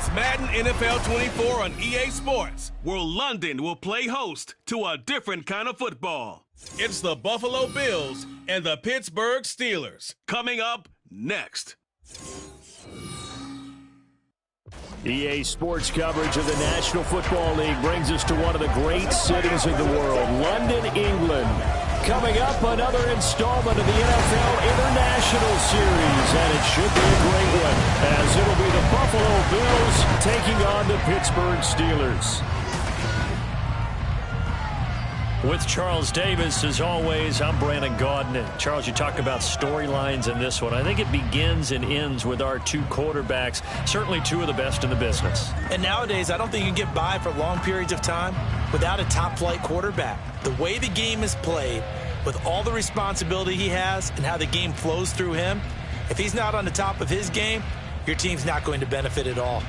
It's Madden NFL 24 on EA Sports, where London will play host to a different kind of football. It's the Buffalo Bills and the Pittsburgh Steelers. Coming up next. EA Sports coverage of the National Football League brings us to one of the great cities of the world, London, England. Coming up, another installment of the NFL International Series, and it should be a great one, as it'll be the Buffalo Bills taking on the Pittsburgh Steelers. With Charles Davis, as always, I'm Brandon Gaudin. Charles, you talk about storylines in this one. I think it begins and ends with our two quarterbacks, certainly two of the best in the business. And nowadays, I don't think you can get by for long periods of time without a top-flight quarterback. The way the game is played, with all the responsibility he has and how the game flows through him, if he's not on the top of his game, your team's not going to benefit at all.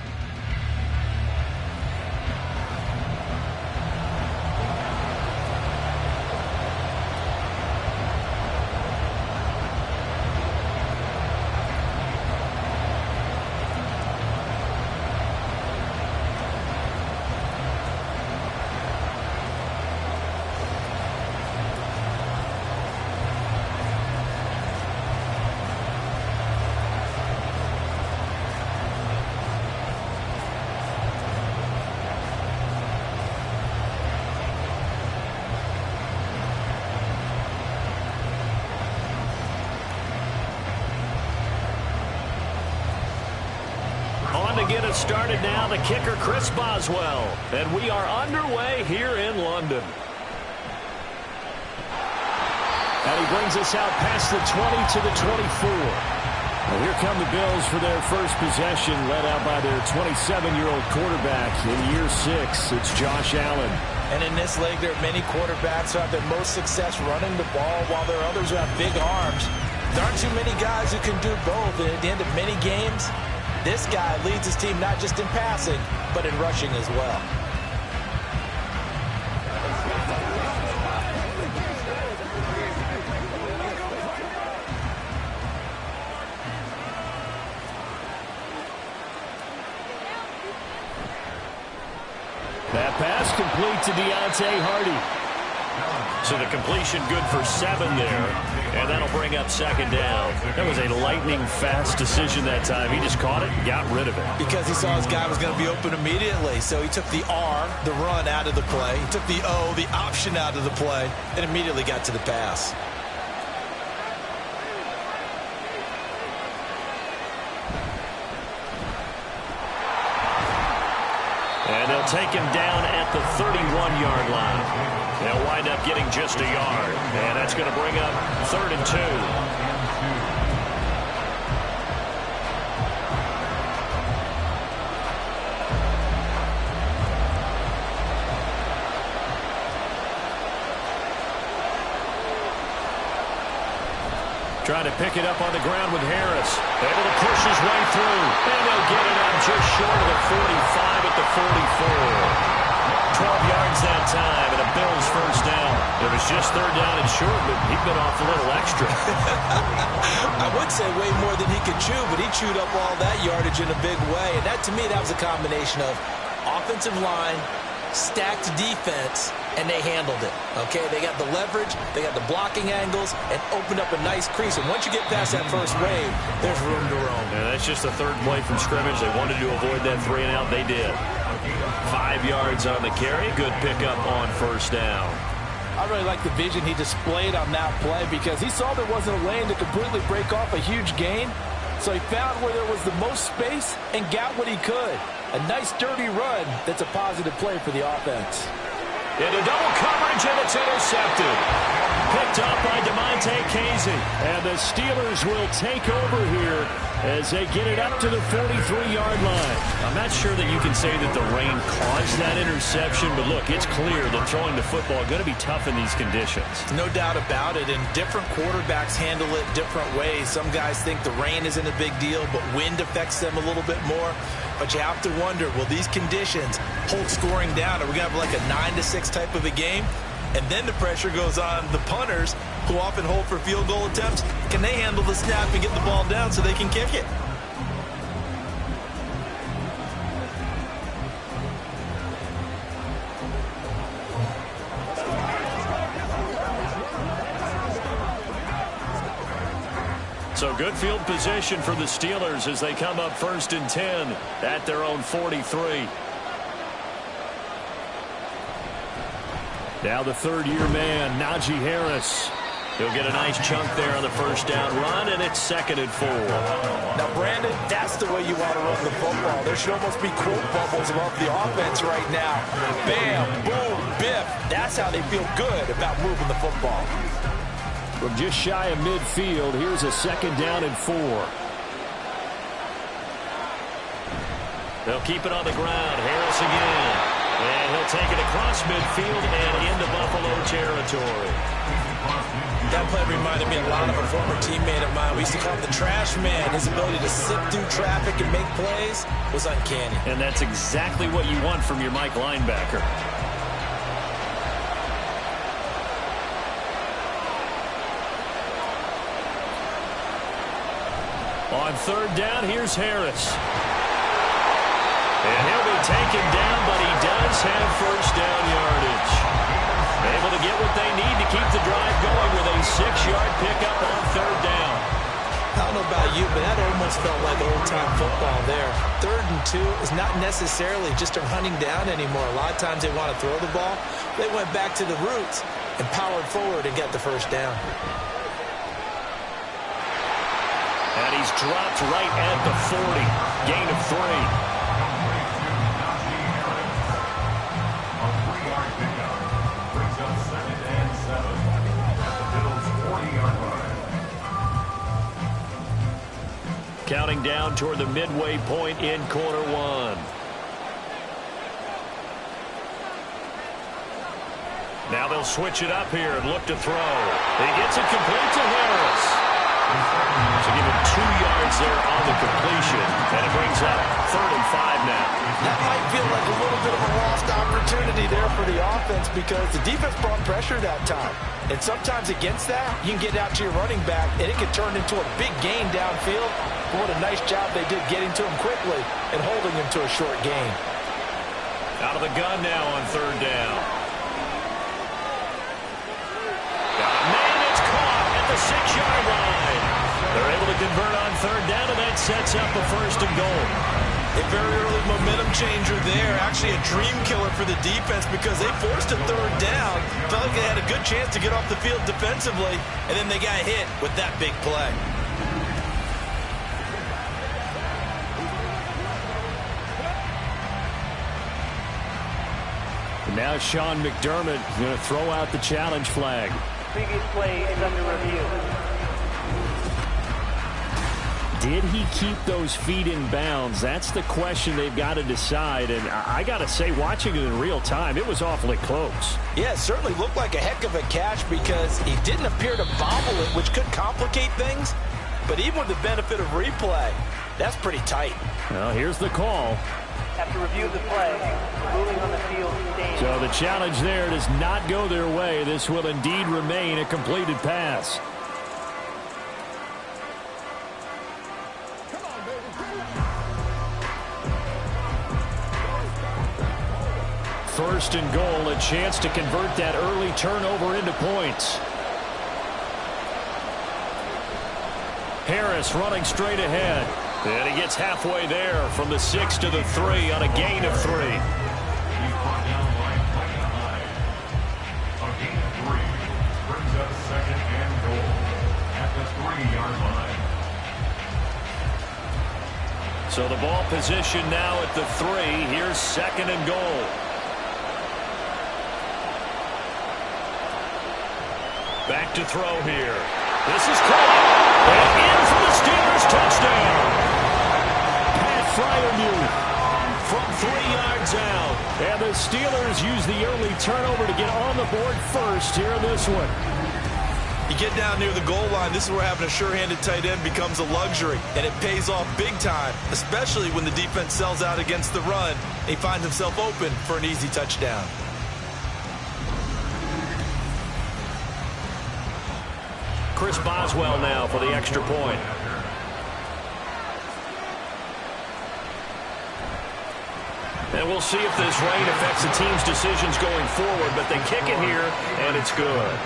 To get us started now, the kicker, Chris Boswell. And we are underway here in London. And he brings us out past the 20 to the 24. Well, here come the Bills for their first possession, led out by their 27-year-old quarterback in year 6. It's Josh Allen. And in this league, there are many quarterbacks who have their most success running the ball, while there are others who have big arms. There aren't too many guys who can do both, and at the end of many games, this guy leads his team not just in passing, but in rushing as well. That pass complete to Deontay Hardy. So the completion good for 7 there, and that'll bring up second down. That was a lightning-fast decision that time. He just caught it and got rid of it. Because he saw his guy was going to be open immediately, so he took the R, the run, out of the play. He took the O, the option, out of the play, and immediately got to the pass. And they'll take him down at the 31-yard line. They'll wind up getting just a yard. And that's going to bring up 3rd and 2. Trying to pick it up on the ground with Harris. Able to push his way through. And they'll get it up just short of the 45 at the 44. 12 yards that time, and a Bills first down. It was just 3rd down and short, but he'd been off a little extra. I would say way more than he could chew, but he chewed up all that yardage in a big way. And that, to me, that was a combination of offensive line, stacked defense, and they handled it. Okay, they got the leverage, they got the blocking angles, and opened up a nice crease. And once you get past that first wave, there's room to roam. And that's just the 3rd play from scrimmage. They wanted to avoid that 3-and-out. They did. 5 yards on the carry. Good pickup on first down. I really like the vision he displayed on that play, because he saw there wasn't a lane to completely break off a huge gain. So he found where there was the most space and got what he could. A nice dirty run that's a positive play for the offense. Into double coverage, and it's intercepted. Picked up by DeMonte Casey. And the Steelers will take over here as they get it up to the 43-yard line. I'm not sure that you can say that the rain caused that interception, but look, it's clear that throwing the football is going to be tough in these conditions. No doubt about it, and different quarterbacks handle it different ways. Some guys think the rain isn't a big deal, but wind affects them a little bit more. But you have to wonder, will these conditions hold scoring down? Are we going to have like a 9-6 type of a game? And then the pressure goes on the punters, who often hold for field goal attempts. Can they handle the snap and get the ball down so they can kick it? So good field position for the Steelers as they come up 1st and 10 at their own 43. Now the third-year man, Najee Harris. He'll get a nice chunk there on the first down run, and it's 2nd and 4. Now, Brandon, that's the way you want to run the football. There should almost be quote bubbles above the offense right now. Bam, boom, biff. That's how they feel good about moving the football. From just shy of midfield, here's a 2nd down and 4. They'll keep it on the ground. Harris again. And he'll take it across midfield and into Buffalo territory. That play reminded me a lot of a former teammate of mine. We used to call him the trash man. His ability to sift through traffic and make plays was uncanny. And that's exactly what you want from your Mike linebacker. On 3rd down, here's Harris. And he'll be taken down, but he does have first down yardage. Able to get what they need to keep the drive going with a 6-yard pickup on 3rd down. I don't know about you, but that almost felt like old-time football there. 3rd and 2 is not necessarily just a hunting down anymore. A lot of times they want to throw the ball. They went back to the roots and powered forward and got the first down. And he's dropped right at the 40. Gain of 3. Counting down toward the midway point in quarter 1. Now they'll switch it up here and look to throw. He gets it complete to Harris. So give him 2 yards there on the completion. And it brings up 3rd and 5 now. That might feel like a little bit of a lost opportunity there for the offense because the defense brought pressure that time. And sometimes against that, you can get out to your running back, and it can turn into a big gain downfield. What a nice job they did getting to him quickly and holding him to a short gain. Out of the gun now on 3rd down. Man, it's caught at the 6-yard line. They're able to convert on 3rd down, and that sets up a 1st and goal. A very early momentum changer there. Actually a dream killer for the defense because they forced a 3rd down. Felt like they had a good chance to get off the field defensively, and then they got hit with that big play. Now Sean McDermott is going to throw out the challenge flag. Previous play is under review. Did he keep those feet in bounds? That's the question they've got to decide. And I got to say, watching it in real time, it was awfully close. Yeah, it certainly looked like a heck of a catch because he didn't appear to bobble it, which could complicate things. But even with the benefit of replay, that's pretty tight. Well, here's the call. After review of the play, ruling on the field stands. So the challenge there does not go their way. This will indeed remain a completed pass. First and goal, a chance to convert that early turnover into points. Harris running straight ahead. And he gets halfway there from the 6 to the 3 on a gain of 3. Brings up 2nd and goal at the 3-yard line. So the ball position now at the 3. Here's 2nd and goal. Back to throw here. This is caught. And in for the Steelers touchdown. Pat Fryermuth from 3 yards out. And the Steelers use the early turnover to get on the board first here in this one. You get down near the goal line, this is where having a sure-handed tight end becomes a luxury, and it pays off big time, especially when the defense sells out against the run, and he finds himself open for an easy touchdown. Chris Boswell now for the extra point. And we'll see if this rain affects the team's decisions going forward, but they kick it here, and it's good.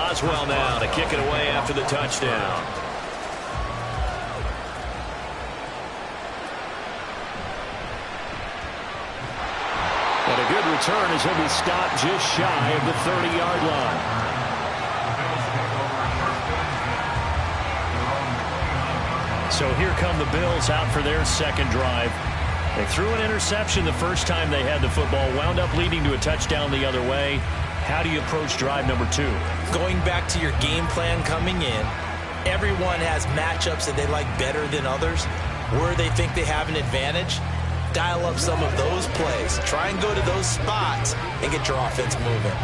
Boswell now to kick it away after the touchdown. And a good return as he'll be stopped just shy of the 30-yard line. So here come the Bills out for their second drive. They threw an interception the first time they had the football, wound up leading to a touchdown the other way. How do you approach drive number 2? Going back to your game plan coming in, everyone has matchups that they like better than others. Where they think they have an advantage, dial up some of those plays. Try and go to those spots and get your offense moving.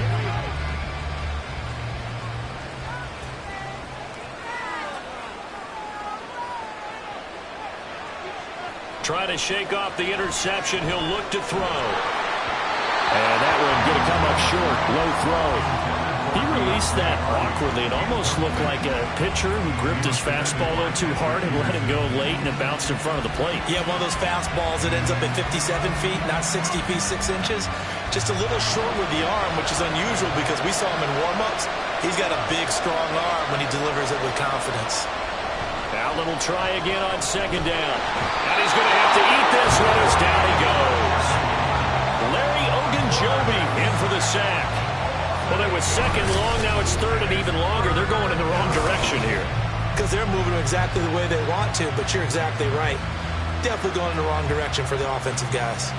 Try to shake off the interception. He'll look to throw. And that one going to come up short. Low throw. He released that awkwardly. It almost looked like a pitcher who gripped his fastball a little too hard and let him go late, and it bounced in front of the plate. Yeah, one of those fastballs that ends up at 57 feet, not 60 feet, 6 inches. Just a little short with the arm, which is unusual because we saw him in warm-ups. He's got a big, strong arm when he delivers it with confidence. Allen will try again on second down. And he's going to have to eat this one as down he goes. Larry Ogunjobi in for the sack. Well, it was second long. Now it's third and even longer. They're going in the wrong direction here. Because they're moving exactly the way they want to, but you're exactly right. Definitely going in the wrong direction for the offensive guys.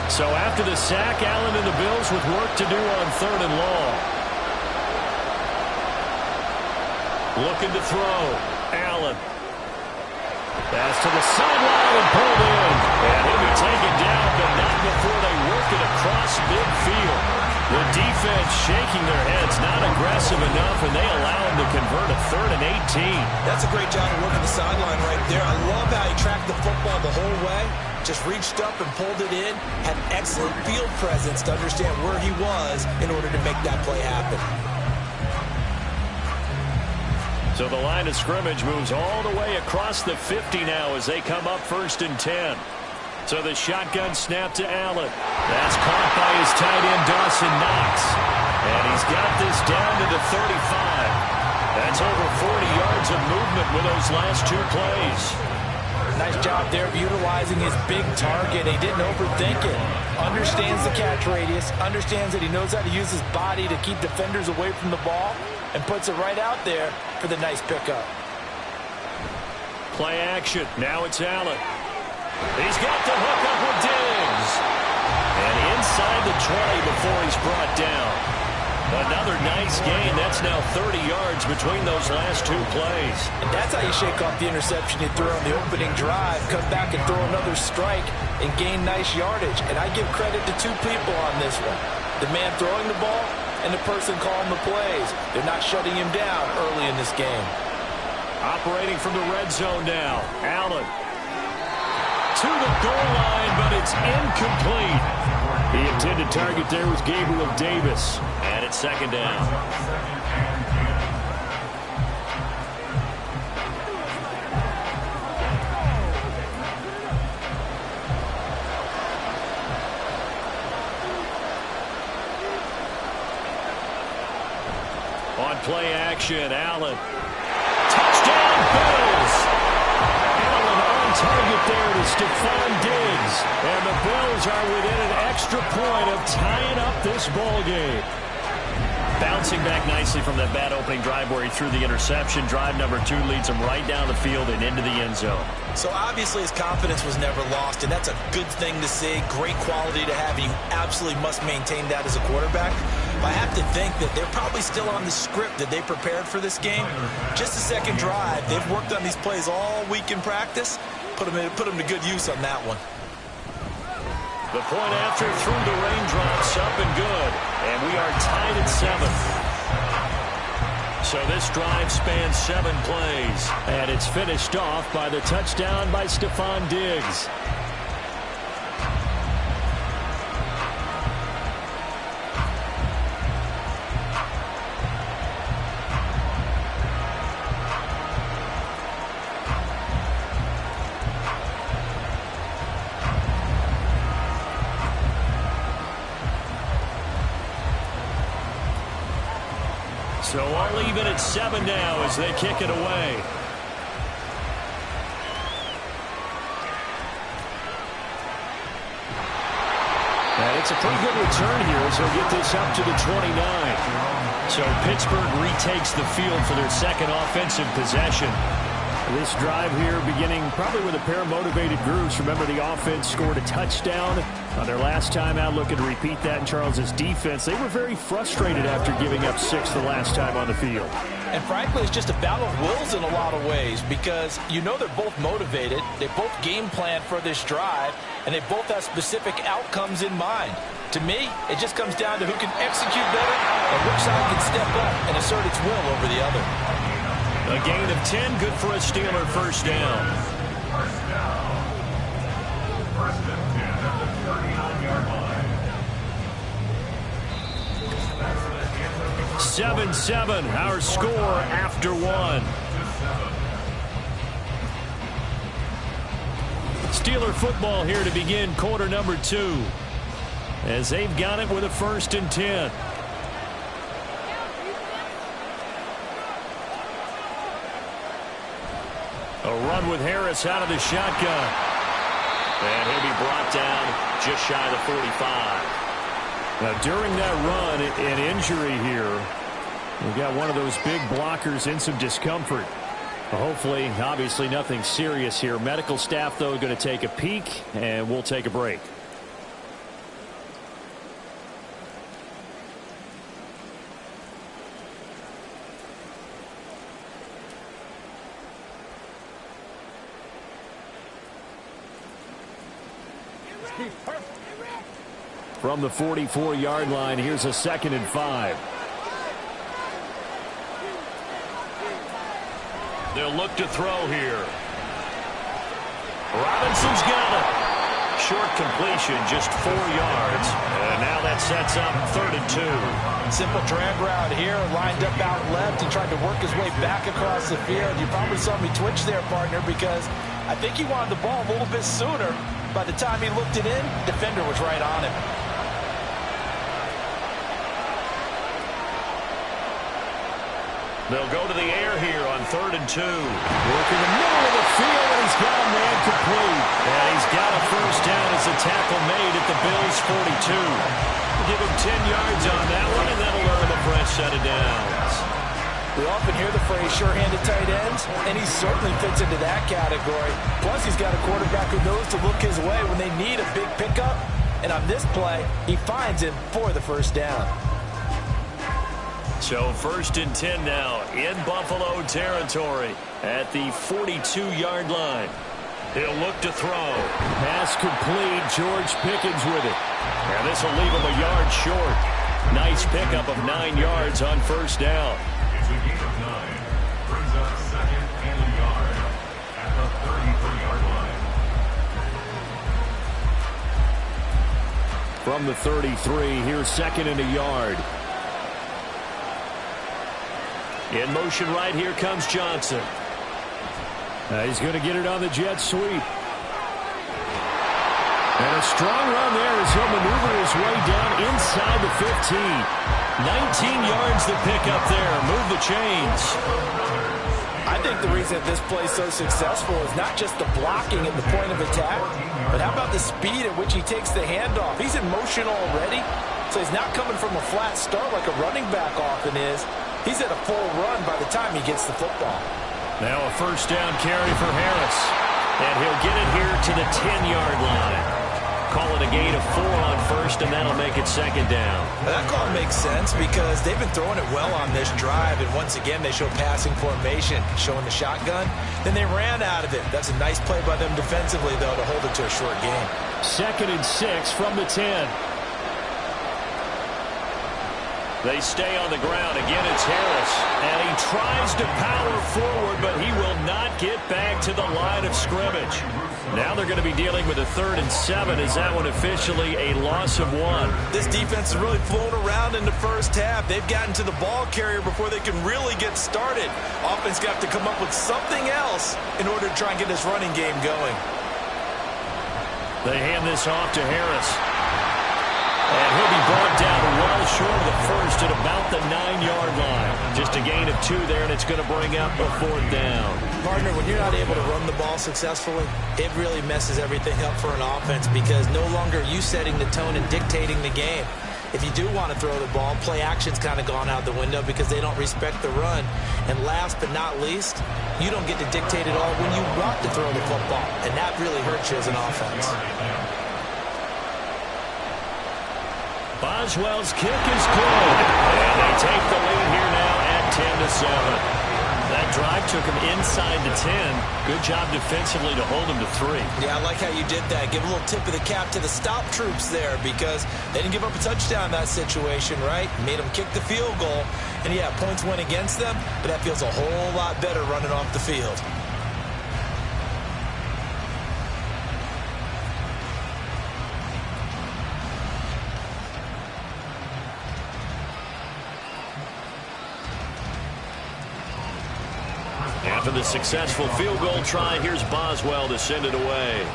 So after the sack, Allen and the Bills with work to do on third and long. Looking to throw. Allen. Pass to the sideline and pulled in. And he'll be taken down, but not before they work it across midfield. The defense shaking their heads, not aggressive enough, and they allow him to convert a 3rd and 18. That's a great job of working the sideline right there. I love how he tracked the football the whole way. Just reached up and pulled it in. Had excellent field presence to understand where he was in order to make that play happen. So the line of scrimmage moves all the way across the 50 now as they come up 1st and 10. So the shotgun snap to Allen. That's caught by his tight end, Dawson Knox. And he's got this down to the 35. That's over 40 yards of movement with those last 2 plays. Nice job there of utilizing his big target. He didn't overthink it. Understands the catch radius. Understands that he knows how to use his body to keep defenders away from the ball. And puts it right out there for the nice pickup. Play action. Now it's Allen. He's got the hook up with Diggs. And inside the 20 before he's brought down. Another nice gain. That's now 30 yards between those last 2 plays. And that's how you shake off the interception you threw on the opening drive. Come back and throw another strike and gain nice yardage. And I give credit to 2 people on this one. The man throwing the ball and the person calling the plays. They're not shutting him down early in this game. Operating from the red zone now. Allen. To the goal line, but it's incomplete. The intended target there was Gabriel Davis. And it's 2nd down. On play action, Allen. Touchdown, Bills! Allen on target there to Stephon Diggs. And the Bills are within an extra point of tying up this ball game. Bouncing back nicely from that bad opening drive where he threw the interception. Drive number 2 leads him right down the field and into the end zone. So obviously his confidence was never lost, and that's a good thing to see. Great quality to have. You absolutely must maintain that as a quarterback. But I have to think that they're probably still on the script that they prepared for this game. Just a second drive. They've worked on these plays all week in practice. Put them to good use on that one. The point after through the raindrops, up and good. And we are tied at 7. So this drive spans 7 plays. And it's finished off by the touchdown by Stephon Diggs. So all even at 7 now as they kick it away. And it's a pretty good return here as they'll get this up to the 29. So Pittsburgh retakes the field for their second offensive possession. This drive here beginning probably with a pair of motivated groups. Remember, the offense scored a touchdown on their last time out. Looking to repeat that in Charles's defense. They were very frustrated after giving up 6 the last time on the field. And frankly, it's just a battle of wills in a lot of ways because you know they're both motivated. They both game plan for this drive, and they both have specific outcomes in mind. To me, it just comes down to who can execute better and which side can step up and assert its will over the other. A gain of 10, good for a Steeler first down. First down. First and 10 at the 39-yard line. 7-7, our score after 1. Steeler football here to begin quarter number 2. As they've got it with a 1st and 10. A run with Harris out of the shotgun. And he'll be brought down just shy of the 45. Now, during that run, an injury here. We've got one of those big blockers in some discomfort. Hopefully, obviously, nothing serious here. Medical staff, though, going to take a peek, and we'll take a break. From the 44-yard line, here's a 2nd and 5. They'll look to throw here. Robinson's got it. Short completion, just 4 yards. And now that sets up 3rd and 2. Simple drag route here, lined up out left. He tried to work his way back across the field. You probably saw me twitch there, partner, because I think he wanted the ball a little bit sooner. By the time he looked it in, defender was right on him. They'll go to the air here on 3rd and 2. Work in the middle of the field, and he's got a man complete. And he's got a first down as a tackle made at the Bills' 42. Give him 10 yards on that one, and that'll earn him a fresh set of downs. We often hear the phrase sure-handed tight ends, and he certainly fits into that category. Plus, he's got a quarterback who knows to look his way when they need a big pickup. And on this play, he finds him for the first down. So 1st and 10 now in Buffalo territory at the 42-yard line. He'll look to throw. Pass complete. George Pickens with it. And this will leave him a yard short. Nice pickup of 9 yards on first down. It's a gain of 9. Brings up 2nd and a yard at the 33-yard line. From the 33, here's 2nd and a yard. In motion right here comes Johnson. He's going to get it on the jet sweep. And a strong run there as he'll maneuver his way down inside the 15. 19 yards to pick up there. Move the chains. I think the reason that this play is so successful is not just the blocking at the point of attack, but how about the speed at which he takes the handoff? He's in motion already, so he's not coming from a flat start like a running back often is. He's at a full run by the time he gets the football. Now a first down carry for Harris. And he'll get it here to the 10-yard line. Call it a gain of 4 on first, and that'll make it 2nd down. That call makes sense because they've been throwing it well on this drive, and once again they show passing formation, showing the shotgun. Then they ran out of it. That's a nice play by them defensively, though, to hold it to a short gain. 2nd and 6 from the 10. They stay on the ground. Again, it's Harris. And he tries to power forward, but he will not get back to the line of scrimmage. Now they're going to be dealing with a 3rd and 7. Is that one officially a loss of 1? This defense has really flown around in the first half. They've gotten to the ball carrier before they can really get started. Offense got to come up with something else in order to try and get this running game going. They hand this off to Harris. And he'll be brought down well short of the first at about the 9-yard line. Just a gain of 2 there, and it's going to bring up a 4th down. Partner, when you're not able to run the ball successfully, it really messes everything up for an offense because no longer are you setting the tone and dictating the game. If you do want to throw the ball, play action's kind of gone out the window because they don't respect the run. And last but not least, you don't get to dictate it all when you want to throw the football. And that really hurts you as an offense. Boswell's kick is good. And they take the lead here now at 10-7. That drive took him inside the 10. Good job defensively to hold him to 3. Yeah, I like how you did that. Give a little tip of the cap to the stop troops there because they didn't give up a touchdown in that situation, right? Made them kick the field goal. And, yeah, points went against them, but that feels a whole lot better running off the field. After the successful field goal try, here's Boswell to send it away.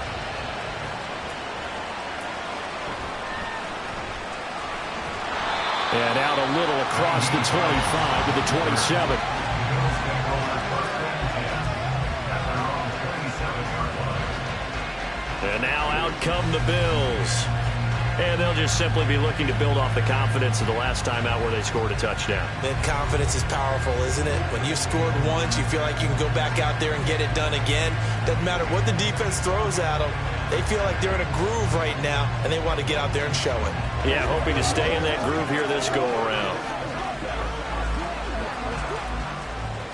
And out a little across the 25 to the 27. And now out come the Bills. And they'll just simply be looking to build off the confidence of the last time out where they scored a touchdown. Man, confidence is powerful, isn't it? When you've scored once, you feel like you can go back out there and get it done again. Doesn't matter what the defense throws at them. They feel like they're in a groove right now, and they want to get out there and show it. Yeah, hoping to stay in that groove here this go-around.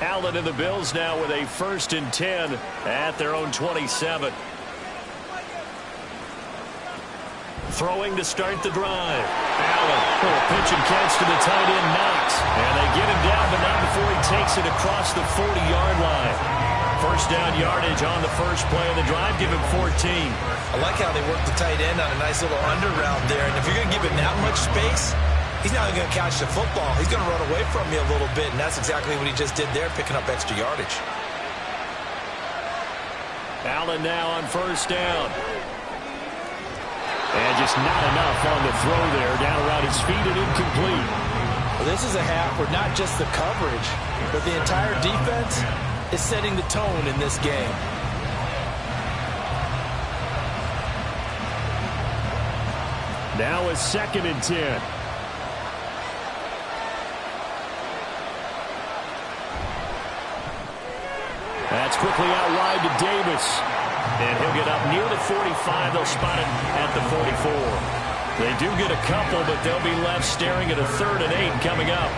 Allen and the Bills now with a 1st and 10 at their own 27. Throwing to start the drive. Allen, little pitch and catch to the tight end, Knox. And they get him down, but not before he takes it across the 40-yard line. 1st down yardage on the first play of the drive. Give him 14. I like how they work the tight end on a nice little under route there. And if you're going to give him that much space, he's not going to catch the football. He's going to run away from you a little bit, and that's exactly what he just did there, picking up extra yardage. Allen now on 1st down. And just not enough on the throw there. Down around his feet and incomplete. Well, this is a half where not just the coverage, but the entire defense is setting the tone in this game. Now a 2nd and 10. That's quickly out wide to Davis. And he'll get up near the 45. They'll spot him at the 44. They do get a couple, but they'll be left staring at a 3rd and 8 coming up.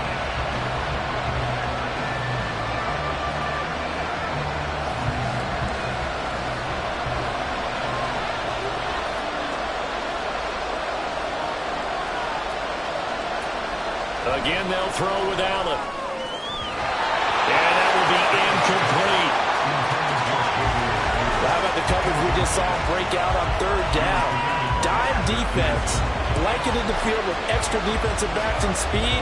Again, they'll throw with Allen. And that will be incomplete. How about the coverage we just saw him break out on 3rd down? Dime defense, blanketed the field with extra defensive backs and speed,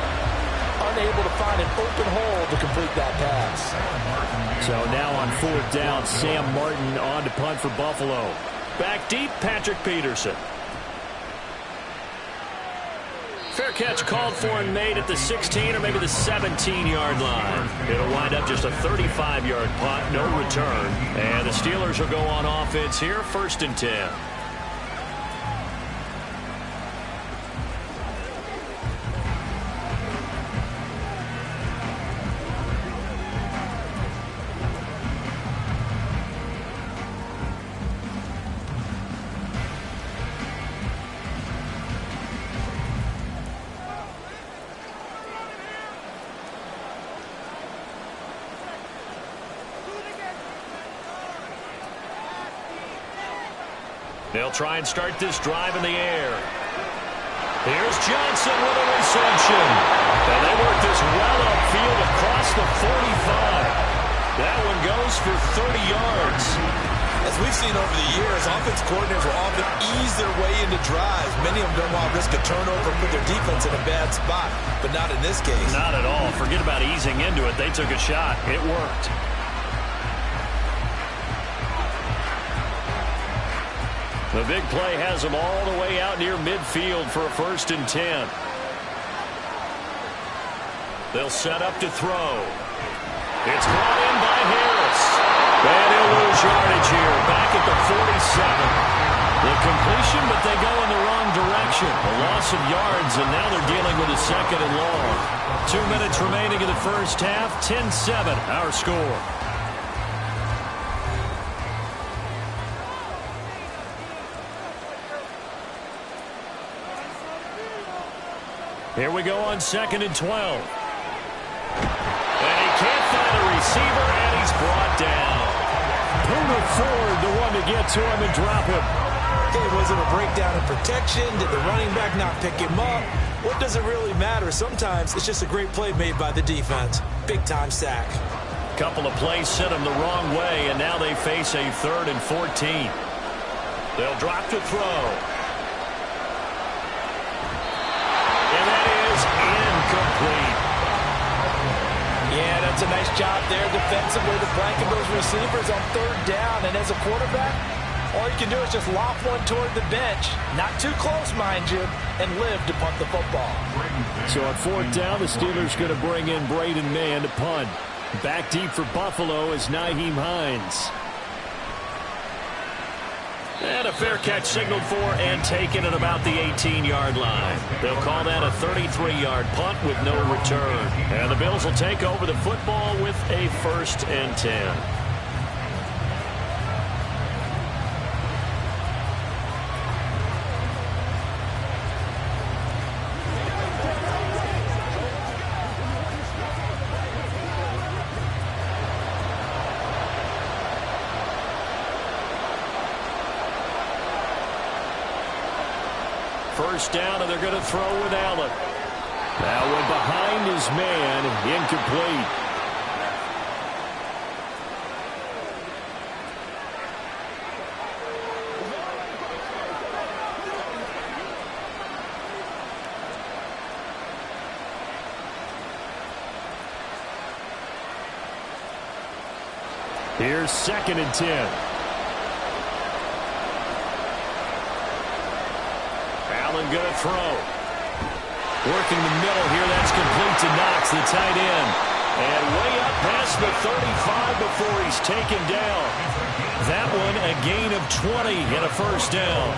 unable to find an open hole to complete that pass. So now on 4th down, Sam Martin on to punt for Buffalo. Back deep, Patrick Peterson. Fair catch called for and made at the 16 or maybe the 17-yard line. It'll wind up just a 35-yard punt, no return. And the Steelers will go on offense here, 1st and 10. They'll try and start this drive in the air. Here's Johnson with a reception. And they work this well upfield across the 45. That one goes for 30 yards. As we've seen over the years, offense coordinators will often ease their way into drives. Many of them don't want to risk a turnover and put their defense in a bad spot, but not in this case. Not at all. Forget about easing into it. They took a shot. It worked. The big play has them all the way out near midfield for a 1st and 10. They'll set up to throw. It's brought in by Harris. And he'll lose yardage here, back at the 47. The completion, but they go in the wrong direction. A loss of yards, and now they're dealing with a 2nd and long. 2 minutes remaining in the first half. 10-7, our score. Here we go on 2nd and 12. And he can't find a receiver, and he's brought down. Poona Ford, the one to get to him and drop him. Okay, was it a breakdown in protection? Did the running back not pick him up? What does it really matter? Sometimes it's just a great play made by the defense. Big-time sack. Couple of plays sent them the wrong way, and now they face a 3rd and 14. They'll drop to throw. And that is incomplete. Yeah, that's a nice job there defensively to blanket those receivers on 3rd down. And as a quarterback, all you can do is just lob one toward the bench. Not too close, mind you, and live to punt the football. So on 4th down, the Steelers going to bring in Braden Mann to punt. Back deep for Buffalo is Nyheim Hines. And a fair catch signaled for and taken at about the 18-yard line. They'll call that a 33-yard punt with no return. And the Bills will take over the football with a 1st and 10. First down, and they're going to throw with Allen. That one behind his man, incomplete. Here's 2nd and 10. Allen going to throw. Working the middle here. That's complete to Knox, the tight end. And way up past the 35 before he's taken down. That one a gain of 20 and a 1st down.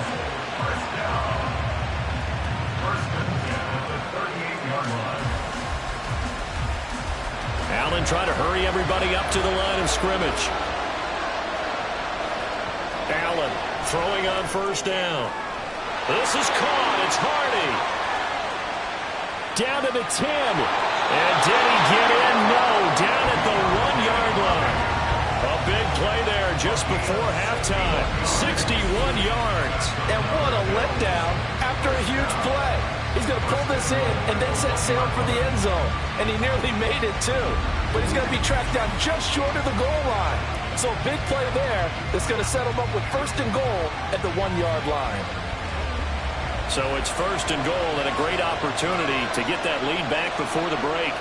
Allen trying to hurry everybody up to the line of scrimmage. Allen throwing on 1st down. This is caught. It's Hardy. Down to the 10. And did he get in? No. Down at the 1-yard line. A big play there just before halftime. 61 yards. And what a letdown after a huge play. He's going to pull this in and then set sail for the end zone. And he nearly made it, too. But he's going to be tracked down just short of the goal line. So a big play there that's going to set him up with 1st and goal at the 1-yard line. So it's 1st and goal and a great opportunity to get that lead back before the break.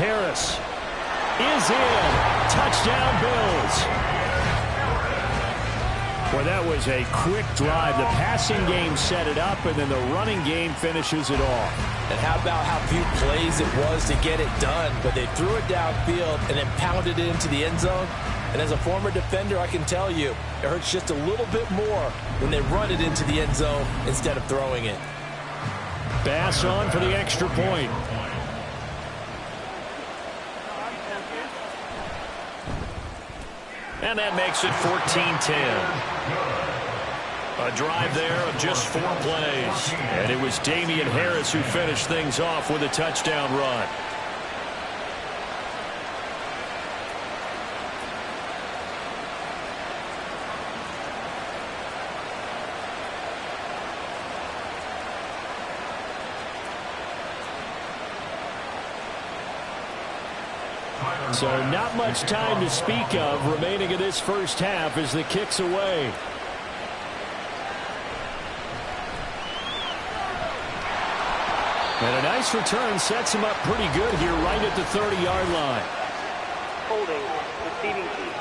Harris is in. Touchdown, Bills. Well, that was a quick drive. The passing game set it up, and then the running game finishes it off. And how about how few plays it was to get it done? But they threw it downfield and then pounded it into the end zone. And as a former defender, I can tell you, it hurts just a little bit more when they run it into the end zone instead of throwing it. Bass on for the extra point. And that makes it 14-10. A drive there of just 4 plays. And it was Damian Harris who finished things off with a touchdown run. So not much time to speak of remaining in this first half as the kick's away. And a nice return sets him up pretty good here right at the 30-yard line. holding receiving team.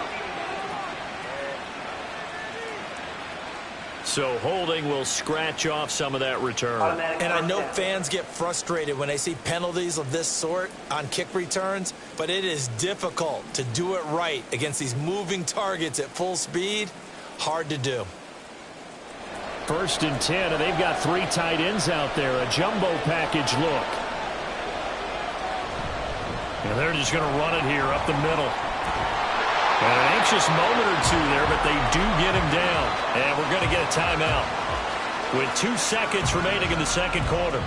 So holding will scratch off some of that return. And I know fans get frustrated when they see penalties of this sort on kick returns, but it is difficult to do it right against these moving targets at full speed. Hard to do. 1st and 10, and they've got 3 tight ends out there. A jumbo package look. And they're just going to run it here up the middle. And an anxious moment or two there, but they do get him down. And we're going to get a timeout with 2 seconds remaining in the second quarter.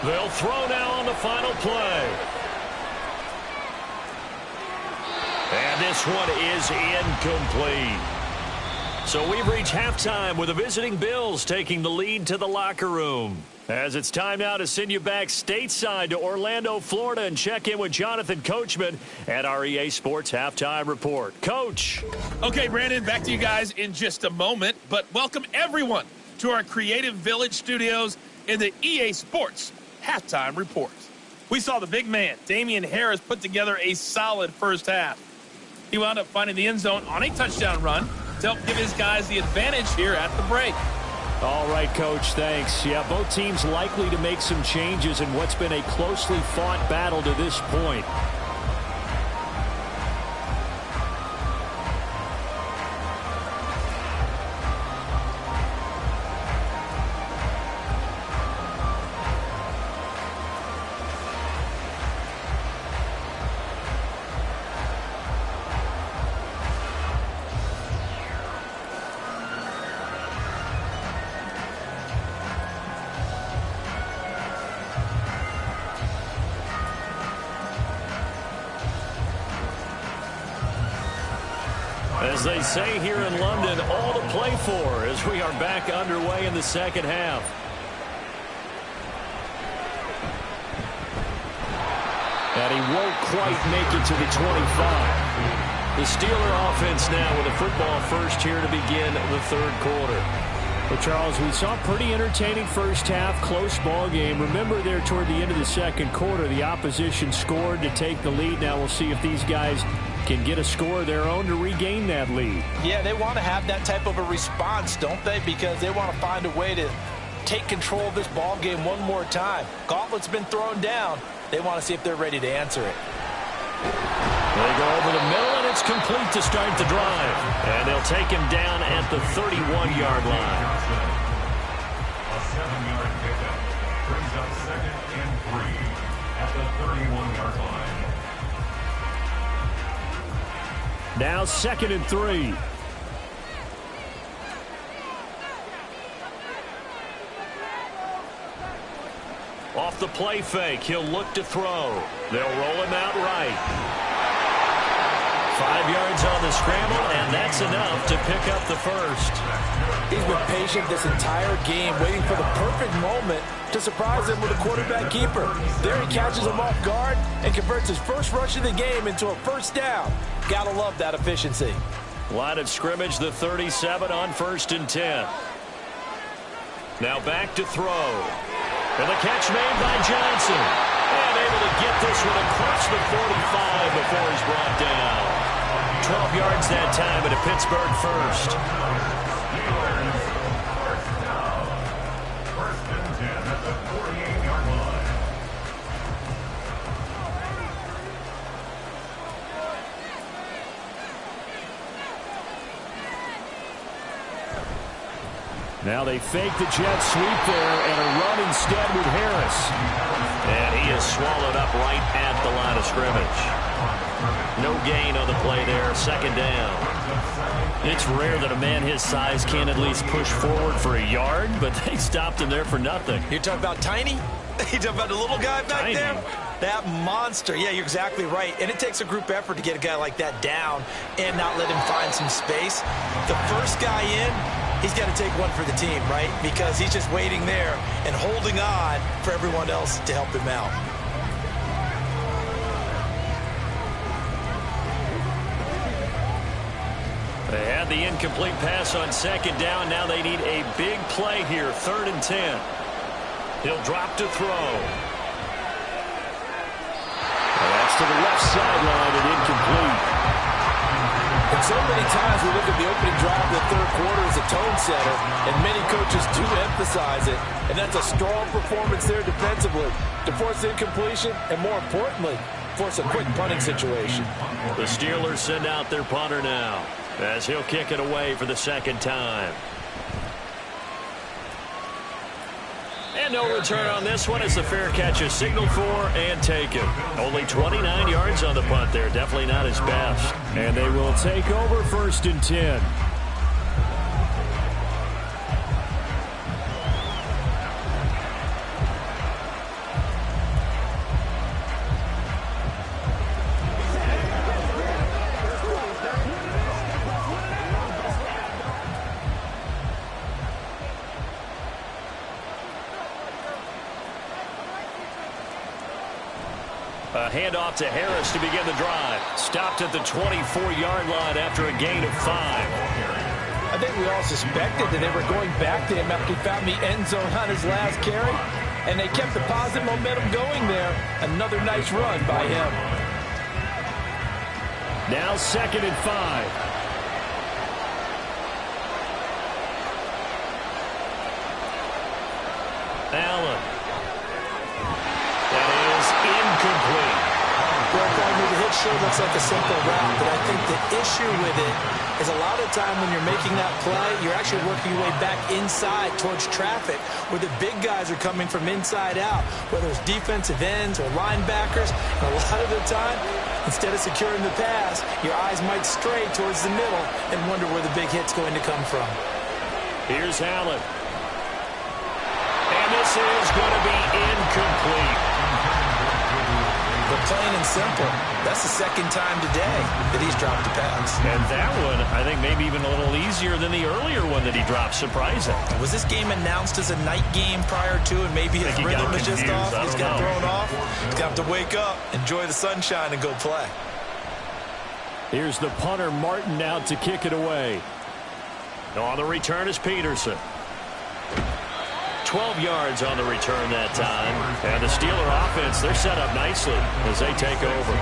They'll throw now on the final play. And this one is incomplete. So we've reached halftime with the visiting Bills taking the lead to the locker room. As it's time now to send you back stateside to Orlando, Florida, and check in with Jonathan Coachman at our EA Sports Halftime Report. Coach. Okay, Brandon, back to you guys in just a moment. But welcome everyone to our Creative Village studios in the EA Sports Halftime Report. We saw the big man, Damian Harris, put together a solid first half. He wound up finding the end zone on a touchdown run to help give his guys the advantage here at the break. All right, Coach, thanks. Yeah, both teams likely to make some changes in what's been a closely fought battle to this point. As they say here in London, all to play for as we are back underway in the second half. And he won't quite make it to the 25. The Steeler offense now with a football first here to begin the third quarter. Well, Charles, we saw a pretty entertaining first half, close ball game. Remember there toward the end of the second quarter, the opposition scored to take the lead. Now we'll see if these guys can get a score of their own to regain that lead. Yeah, they want to have that type of a response, don't they? Because they want to find a way to take control of this ball game one more time. Gauntlet's been thrown down. They want to see if they're ready to answer it. They go over the middle, and it's complete to start the drive. And they'll take him down at the 31-yard line. A 7-yard pickup brings up 2nd and 3 at the 31-yard line. Now 2nd and 3. Off the play fake, he'll look to throw. They'll roll him out right. 5 yards on the scramble, and that's enough to pick up the first. He's been patient this entire game, waiting for the perfect moment to surprise him with a quarterback keeper. There he catches him off guard and converts his first rush of the game into a first down. Gotta love that efficiency. Line of scrimmage, the 37 on 1st and 10. Now back to throw. And the catch made by Johnson. And able to get this one across the 45 before he's brought down. 12 yards that time at a Pittsburgh first. First and 10 at the 48-yard line. Now they fake the jet sweep there and a run instead with Harris. And he is swallowed up right at the line of scrimmage. No gain on the play there, 2nd down. It's rare that a man his size can at least push forward for a yard, but they stopped him there for nothing. You're talking about Tiny? You're talking about the little guy back Tiny. there? That monster. Yeah, you're exactly right. And it takes a group effort to get a guy like that down and not let him find some space. The first guy in, he's got to take one for the team, right? Because he's just waiting there and holding on for everyone else to help him out. They had the incomplete pass on second down. Now they need a big play here, 3rd and 10. He'll drop to throw. And that's to the left sideline and incomplete. And so many times we look at the opening drive of the third quarter as a tone setter, and many coaches do emphasize it. And that's a strong performance there defensively to force incompletion and, more importantly, force a quick punting situation. The Steelers send out their punter now as he'll kick it away for the second time. And no return on this one as the fair catch is signaled for and taken. Only 29 yards on the punt there. Definitely not his best. And they will take over 1st and 10. A handoff to Harris to begin the drive. Stopped at the 24-yard line after a gain of 5. I think we all suspected that they were going back to him after he found the end zone on his last carry, and they kept the positive momentum going there. Another nice run by him. Now 2nd and 5. Allen. That is incomplete. Well, the hit sure looks like a simple route, but I think the issue with it is a lot of time when you're making that play, you're actually working your way back inside towards traffic where the big guys are coming from inside out, whether it's defensive ends or linebackers. And a lot of the time, instead of securing the pass, your eyes might stray towards the middle and wonder where the big hit's going to come from. Here's Allen. And this is going to be incomplete. But plain and simple, that's the second time today that he's dropped a pass. And that one, I think, maybe even a little easier than the earlier one that he dropped. Surprising. Was this game announced as a night game prior to, and maybe his rhythm is just off? He's got thrown off. He's got to wake up, enjoy the sunshine, and go play. Here's the punter, Martin, out to kick it away. On the return is Peterson. 12 yards on the return that time. And the Steeler offense, they're set up nicely as they take over.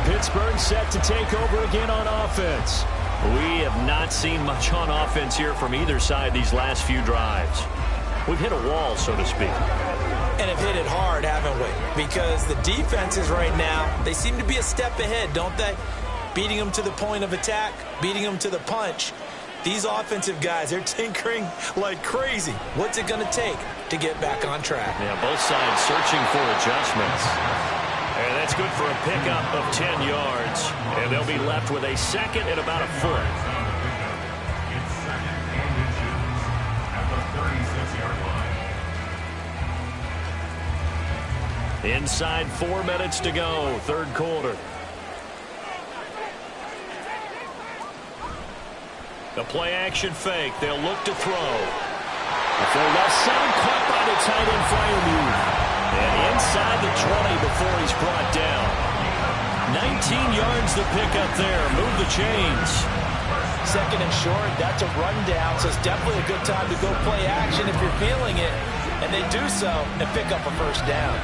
Pittsburgh set to take over again on offense. We have not seen much on offense here from either side these last few drives. We've hit a wall, so to speak. And have hit it hard, haven't we? Because the defenses right now, they seem to be a step ahead, don't they? Beating them to the point of attack, beating them to the punch. These offensive guys, they're tinkering like crazy. What's it going to take to get back on track? Yeah, both sides searching for adjustments. And that's good for a pickup of 10 yards. And they'll be left with a 2nd and about a foot. It's 2nd and inches at the 36-yard line. Inside 4 minutes to go, 3rd quarter. The play-action fake. They'll look to throw. With their left side, caught by the tight end Freiermuth. And inside the 20 before he's brought down. 19 yards the pickup there. Move the chains. 2nd and short, that's a rundown, so it's definitely a good time to go play action if you're feeling it. And they do so and pick up a 1st down.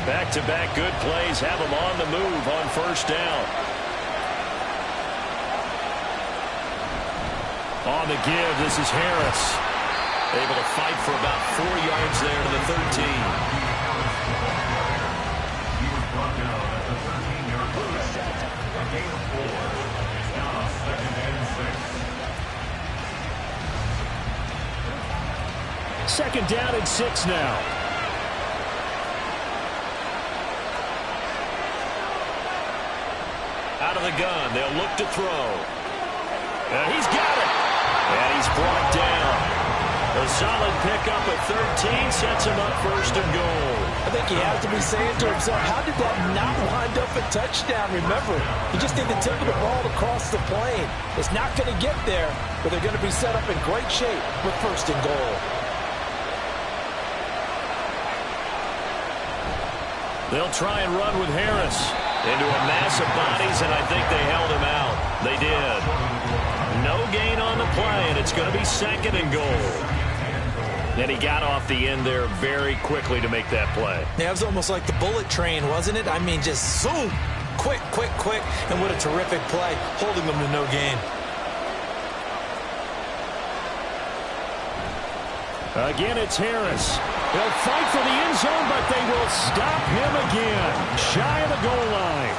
Back-to-back good plays have them on the move on 1st down. On the give, this is Harris. Able to fight for about 4 yards there to the 13. He was brought down at the 13-yard line. A gain of 4. It's now 2nd and 6. 2nd down and 6 now. Out of the gun, they'll look to throw. And he's got it. And he's brought down. A solid pickup at 13 sets him up 1st and goal. I think he has to be saying to himself, how did that not wind up a touchdown? Remember, he just did the tip of the ball across the plane. It's not going to get there, but they're going to be set up in great shape with 1st and goal. They'll try and run with Harris. Into a mass of bodies, and I think they held him out. They did. No gain on the play, and it's going to be 2nd and goal. And he got off the end there very quickly to make that play. Yeah, it was almost like the bullet train, wasn't it? I mean, just zoom. Quick, quick, quick. And what a terrific play, holding them to no gain. Again, it's Harris. They'll fight for the end zone, but they will stop him again. Shy of the goal line.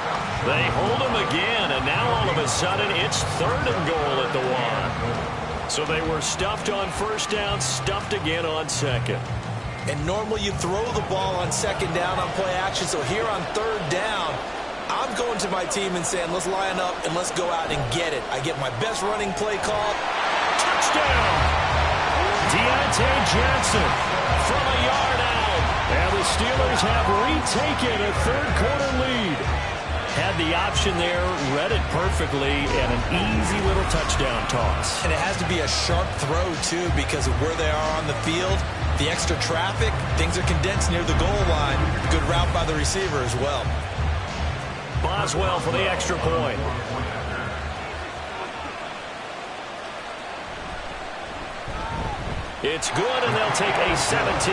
They hold him again, and now all of a sudden it's 3rd and goal at the 1. So they were stuffed on 1st down, stuffed again on 2nd. And normally you throw the ball on 2nd down on play action, so here on 3rd down, I'm going to my team and saying, let's line up and let's go out and get it. I get my best running play call. Touchdown! Deontay Johnson from a yard out. And the Steelers have retaken a 3rd-quarter lead. Had the option there, read it perfectly, and an easy little touchdown toss. And it has to be a sharp throw, too, because of where they are on the field. The extra traffic, things are condensed near the goal line. Good route by the receiver as well. Boswell for the extra point. It's good, and they'll take a 17-14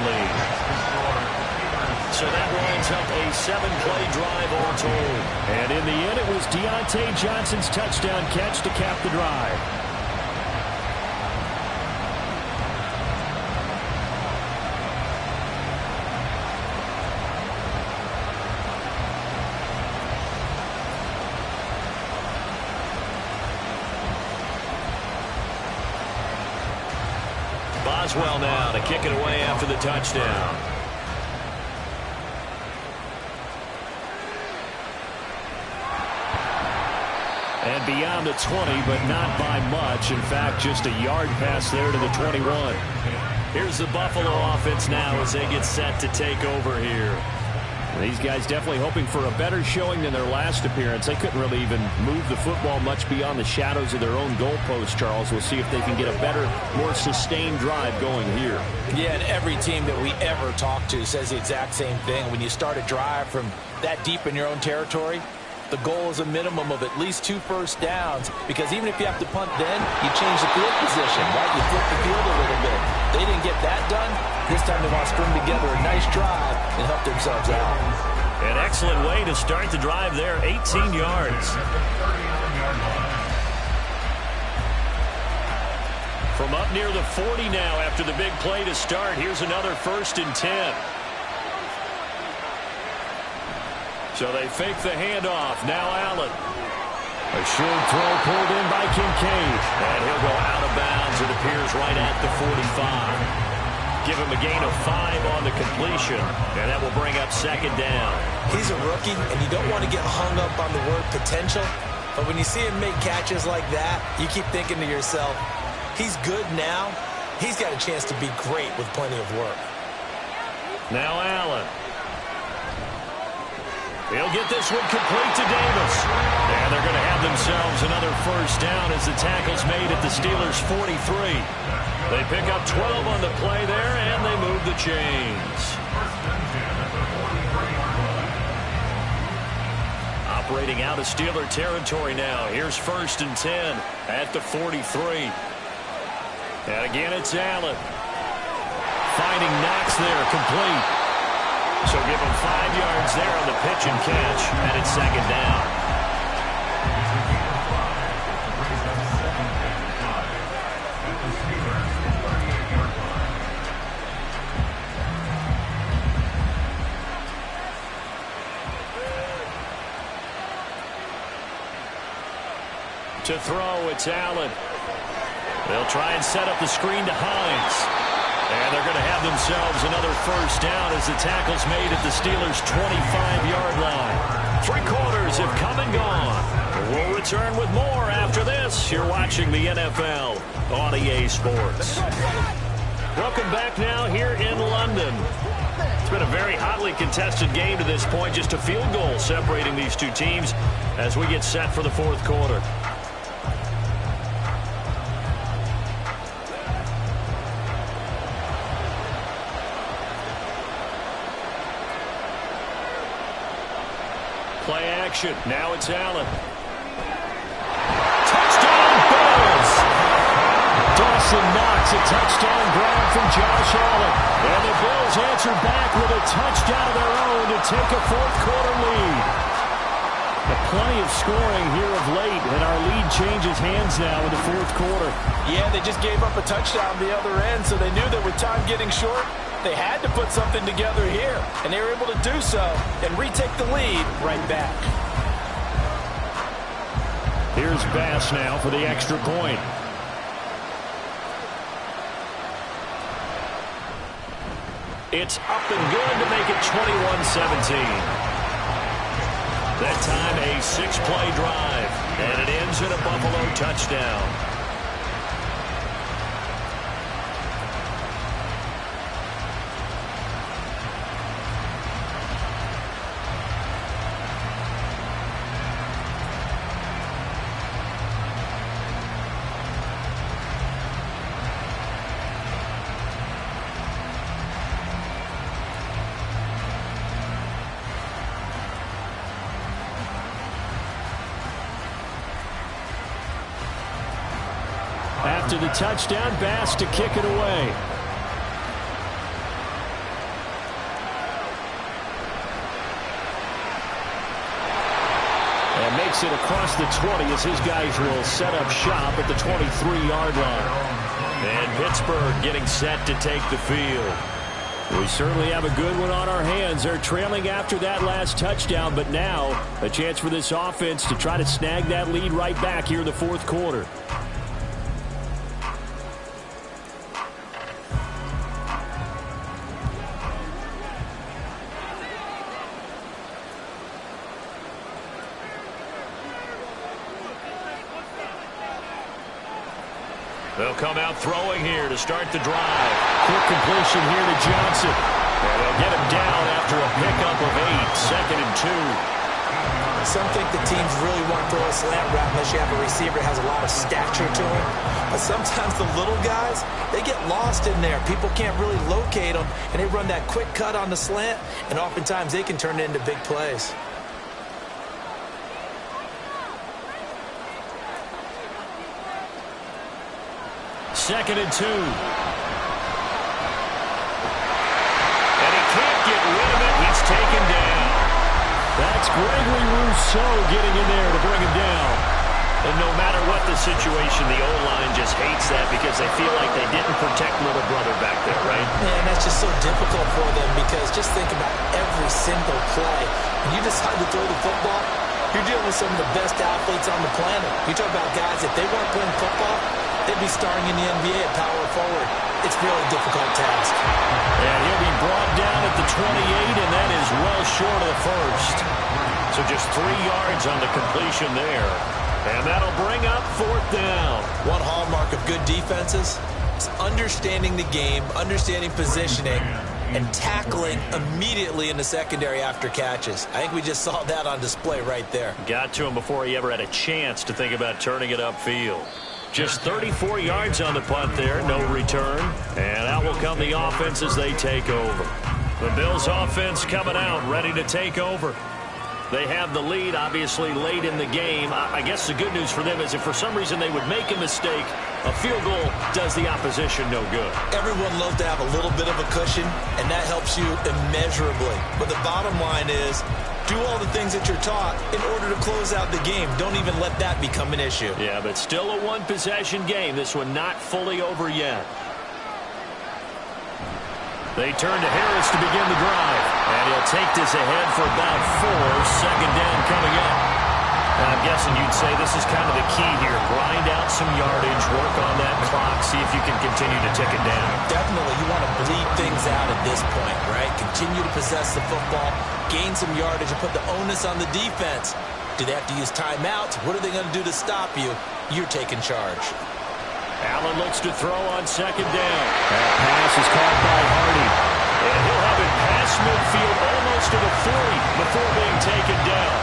lead. So that winds up a 7-play drive all told. And in the end, it was Deontay Johnson's touchdown catch to cap the drive. Boswell now to kick it away after the touchdown. And beyond the 20, but not by much. In fact, just a yard pass there to the 21. Here's the Buffalo offense now as they get set to take over here. These guys definitely hoping for a better showing than their last appearance. They couldn't really even move the football much beyond the shadows of their own goalpost, Charles. We'll see if they can get a better, more sustained drive going here. Yeah, and every team that we ever talk to says the exact same thing. When you start a drive from that deep in your own territory, the goal is a minimum of at least 2 first downs, because even if you have to punt then, you change the field position, right? You flip the field a little bit. They didn't get that done. This time they want to string together a nice drive and help themselves out. An excellent way to start the drive there, 18 yards. From up near the 40 now after the big play to start, here's another 1st and 10. So they fake the handoff. Now Allen. A short throw pulled in by Kincaid. And he'll go out of bounds, it appears, right at the 45. Give him a gain of 5 on the completion, and that will bring up 2nd down. He's a rookie, and you don't want to get hung up on the word potential, but when you see him make catches like that, you keep thinking to yourself, he's good now. He's got a chance to be great with plenty of work. Now Allen. He'll get this one complete to Davis. And they're going to have themselves another 1st down as the tackle's made at the Steelers' 43. They pick up 12 on the play there, and they move the chains. Operating out of Steeler territory now. Here's 1st and 10 at the 43. And again, it's Allen. Finding Knox there, complete. So give him 5 yards there on the pitch and catch, and it's 2nd down. To throw, it's Allen. They'll try and set up the screen to Hines. And they're going to have themselves another 1st down as the tackle's made at the Steelers' 25-yard line. 3 quarters have come and gone. We'll return with more after this. You're watching the NFL on EA Sports. Welcome back now here in London. It's been a very hotly contested game to this point. Just a field goal separating these two teams as we get set for the 4th quarter. Play action. Now it's Allen. Touchdown, Bills! Dawson Knox, a touchdown grab from Josh Allen. And the Bills answer back with a touchdown of their own to take a fourth-quarter lead. Plenty of scoring here of late, and our lead changes hands now in the fourth quarter. Yeah, they just gave up a touchdown on the other end, so they knew that with time getting short, they had to put something together here, and they were able to do so and retake the lead right back. Here's Bass now for the extra point. It's up and good to make it 21-17. That time a 6-play drive, and it ends in a Buffalo touchdown. After the touchdown, Bass to kick it away. And makes it across the 20 as his guys will set up shop at the 23-yard line. And Pittsburgh getting set to take the field. We certainly have a good one on our hands. They're trailing after that last touchdown, but now a chance for this offense to try to snag that lead right back here in the fourth quarter. They'll come out throwing here to start the drive. Quick completion here to Johnson. And they'll get him down after a pickup of 8, 2nd and 2. Some think the teams really won't throw a slant route unless you have a receiver that has a lot of stature to him. But sometimes the little guys, they get lost in there. People can't really locate them, and they run that quick cut on the slant, and oftentimes they can turn it into big plays. Second and 2. And he can't get rid of it. He's taken down. That's Gregory Rousseau getting in there to bring him down. And no matter what the situation, the O-line just hates that because they feel like they didn't protect little brother back there, right? Yeah, and that's just so difficult for them because just think about every single play. When you decide to throw the football, you're dealing with some of the best athletes on the planet. You talk about guys, if they weren't playing football, they'd be starring in the NBA at power forward. It's a really difficult task. And he'll be brought down at the 28, and that is well short of the first. So just 3 yards on the completion there. And that'll bring up 4th down. One hallmark of good defenses is understanding the game, understanding positioning, and tackling immediately in the secondary after catches. I think we just saw that on display right there. Got to him before he ever had a chance to think about turning it upfield. Just 34 yards on the punt there, no return. And out will come the offense as they take over. The Bills offense coming out, ready to take over. They have the lead, obviously, late in the game. I guess the good news for them is if for some reason they would make a mistake, a field goal does the opposition no good. Everyone loves to have a little bit of a cushion, and that helps you immeasurably. But the bottom line is, do all the things that you're taught in order to close out the game. Don't even let that become an issue. Yeah, but still a one-possession game. This one not fully over yet. They turn to Harris to begin the drive. And he'll take this ahead for about 4. 2nd down coming up. And I'm guessing you'd say this is kind of the key here. Grind out some yardage, work on that clock, see if you can continue to tick it down. Definitely. You want to bleed things out at this point, right? Continue to possess the football, gain some yardage, and put the onus on the defense. Do they have to use timeouts? What are they going to do to stop you? You're taking charge. Allen looks to throw on 2nd down. That pass is caught by Hardy. And he'll have it past midfield almost to the 40 before being taken down.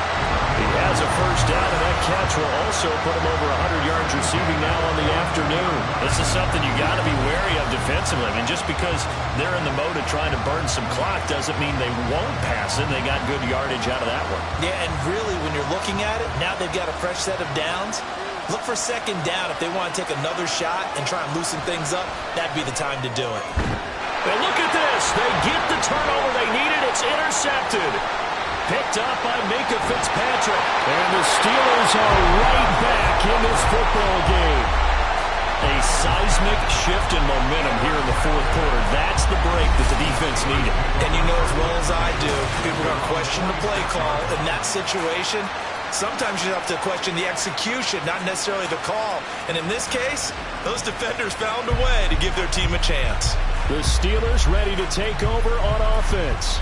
He has a first down and catch will also put him over 100 yards receiving now on the afternoon. This is something you got to be wary of defensively. I mean, just because they're in the mode of trying to burn some clock doesn't mean they won't pass it. They got good yardage out of that one. Yeah, and really, when you're looking at it, now they've got a fresh set of downs. Look for second down if they want to take another shot and try and loosen things up. That'd be the time to do it. And look at this. They get the turnover they needed. It's intercepted. Picked up by Minka Fitzpatrick. And the Steelers are right back in this football game. A seismic shift in momentum here in the fourth quarter. That's the break that the defense needed. And you know as well as I do, people are going to question the play call in that situation. Sometimes you have to question the execution, not necessarily the call. And in this case, those defenders found a way to give their team a chance. The Steelers ready to take over on offense.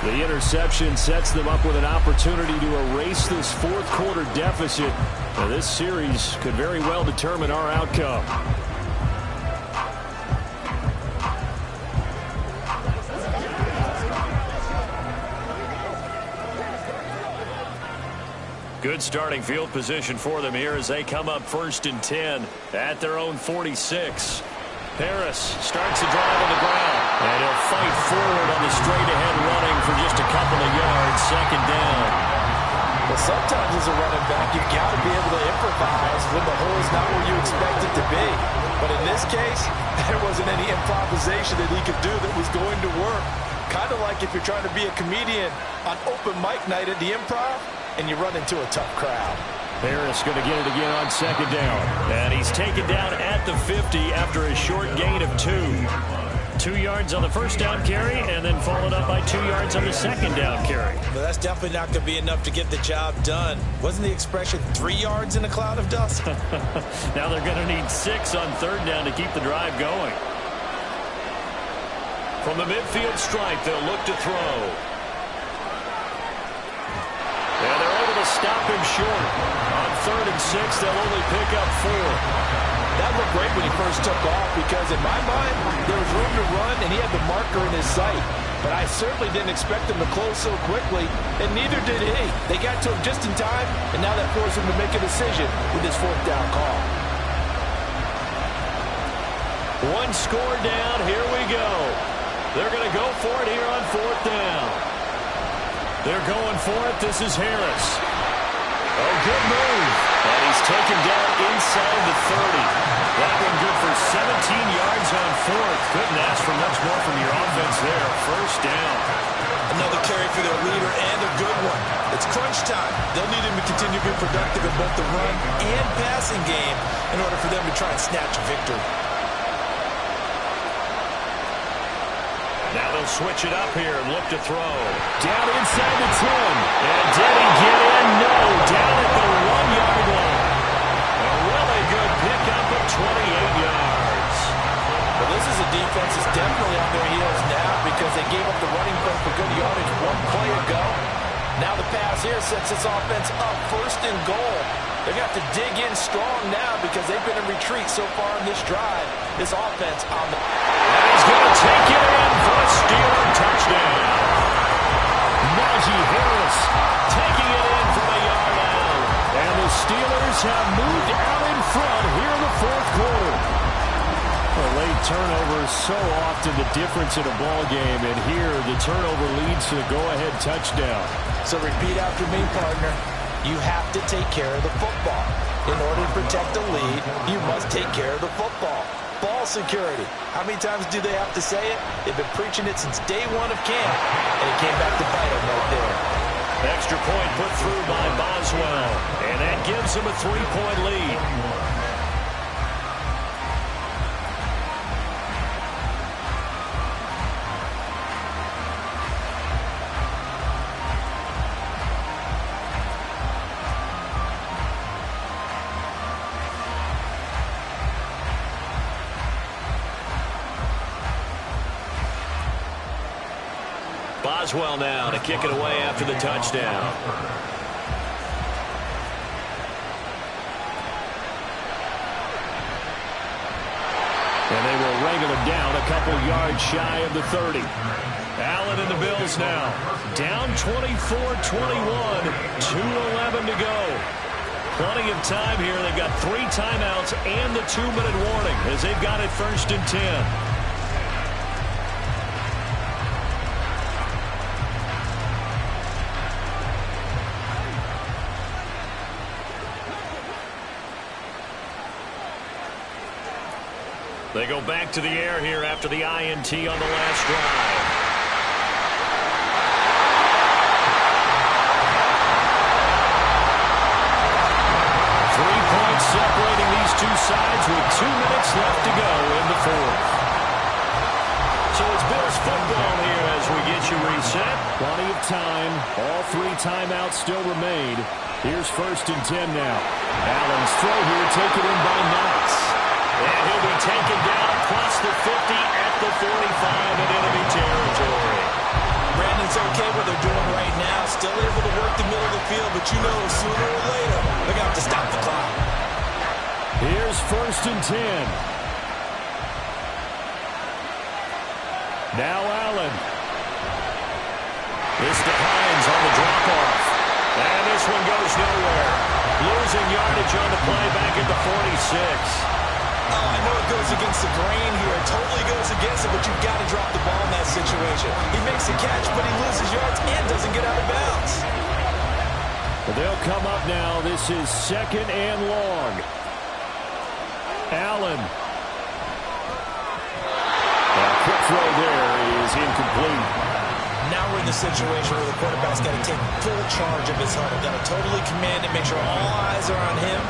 The interception sets them up with an opportunity to erase this fourth quarter deficit. Now, this series could very well determine our outcome. Good starting field position for them here as they come up 1st and 10 at their own 46. Harris starts the drive on the ground, and he'll fight forward on the straight-ahead running for just a couple of yards, second down. Well, sometimes as a running back, you've got to be able to improvise when the hole is not where you expect it to be. But in this case, there wasn't any improvisation that he could do that was going to work. Kind of like if you're trying to be a comedian on open mic night at the Improv, and you run into a tough crowd. Harris going to get it again on second down. And he's taken down at the 50 after a short gain of 2. 2 yards on the first down carry, and then followed up by 2 yards on the second down carry. Well, that's definitely not going to be enough to get the job done. Wasn't the expression 3 yards in a cloud of dust? Now they're going to need 6 on third down to keep the drive going. From the midfield stripe, they'll look to throw. And they're able to stop him short. On 3rd and 6, they'll only pick up 4. That looked great when he first took off because in my mind, there was room to run and he had the marker in his sight. But I certainly didn't expect him to close so quickly, and neither did he. They got to him just in time, and now that forced him to make a decision with his 4th down call. One score down, here we go. They're going to go for it here on 4th down. They're going for it. This is Harris. Oh, good move. And he's taken down inside the 30. That one good for 17 yards on 4th. Couldn't ask for much more from your offense there. First down. Another carry for their leader, and a good one. It's crunch time. They'll need him to continue to be productive in both the run and passing game in order for them to try and snatch a victory. Now they'll switch it up here and look to throw. Down inside the 10. And did he get in? No. Down at the 1-yard line. A really good pickup of 28 yards. Well, this is a defense that's definitely on their heels now because they gave up the running play for good yardage 1 play ago. Now the pass here sets this offense up 1st and goal. They're going to have to dig in strong now because they've been in retreat so far in this drive. This offense on the... And he's going to take it in for a Steeler touchdown. Najee Harris taking it in from a yard out. And the Steelers have moved out in front here in the 4th quarter. A late turnover is so often the difference in a ball game, and here the turnover leads to the go-ahead touchdown. So repeat after me, partner. You have to take care of the football. In order to protect the lead, you must take care of the football. Ball security. How many times do they have to say it? They've been preaching it since day 1 of camp, and it came back to bite them right there. Extra point put through by Boswell, and that gives them a 3-point lead. Boswell now to kick it away after the touchdown. And they will wrangle him down a couple yards shy of the 30. Allen and the Bills now. Down 24-21, 2:11 to go. Plenty of time here. They've got 3 timeouts and the 2-minute warning as they've got it 1st and 10. They go back to the air here after the INT on the last drive. Separating these two sides with 2 minutes left to go in the 4th. So it's Bills football here as we get you reset. Plenty of time. All 3 timeouts still remain. Here's 1st and 10 now. Allen's throw here taken in by Knox. And he'll be taken down across the 50 at the 45 in enemy territory. Brandon's okay what they're doing right now. Still able to work the middle of the field, but you know sooner or later they're going to have to stop the clock. Here's 1st and 10. Now Allen. This to Hines on the drop-off. And this one goes nowhere. Losing yardage on the play back at the 46. Oh, I know it goes against the grain here. It totally goes against it, but you've got to drop the ball in that situation. He makes a catch, but he loses yards and doesn't get out of bounds. But they'll come up now. This is 2nd and long. Allen. Quick throw there is incomplete. Now we're in the situation where the quarterback's got to take full charge of his huddle. Got to totally command it, make sure all eyes are on him.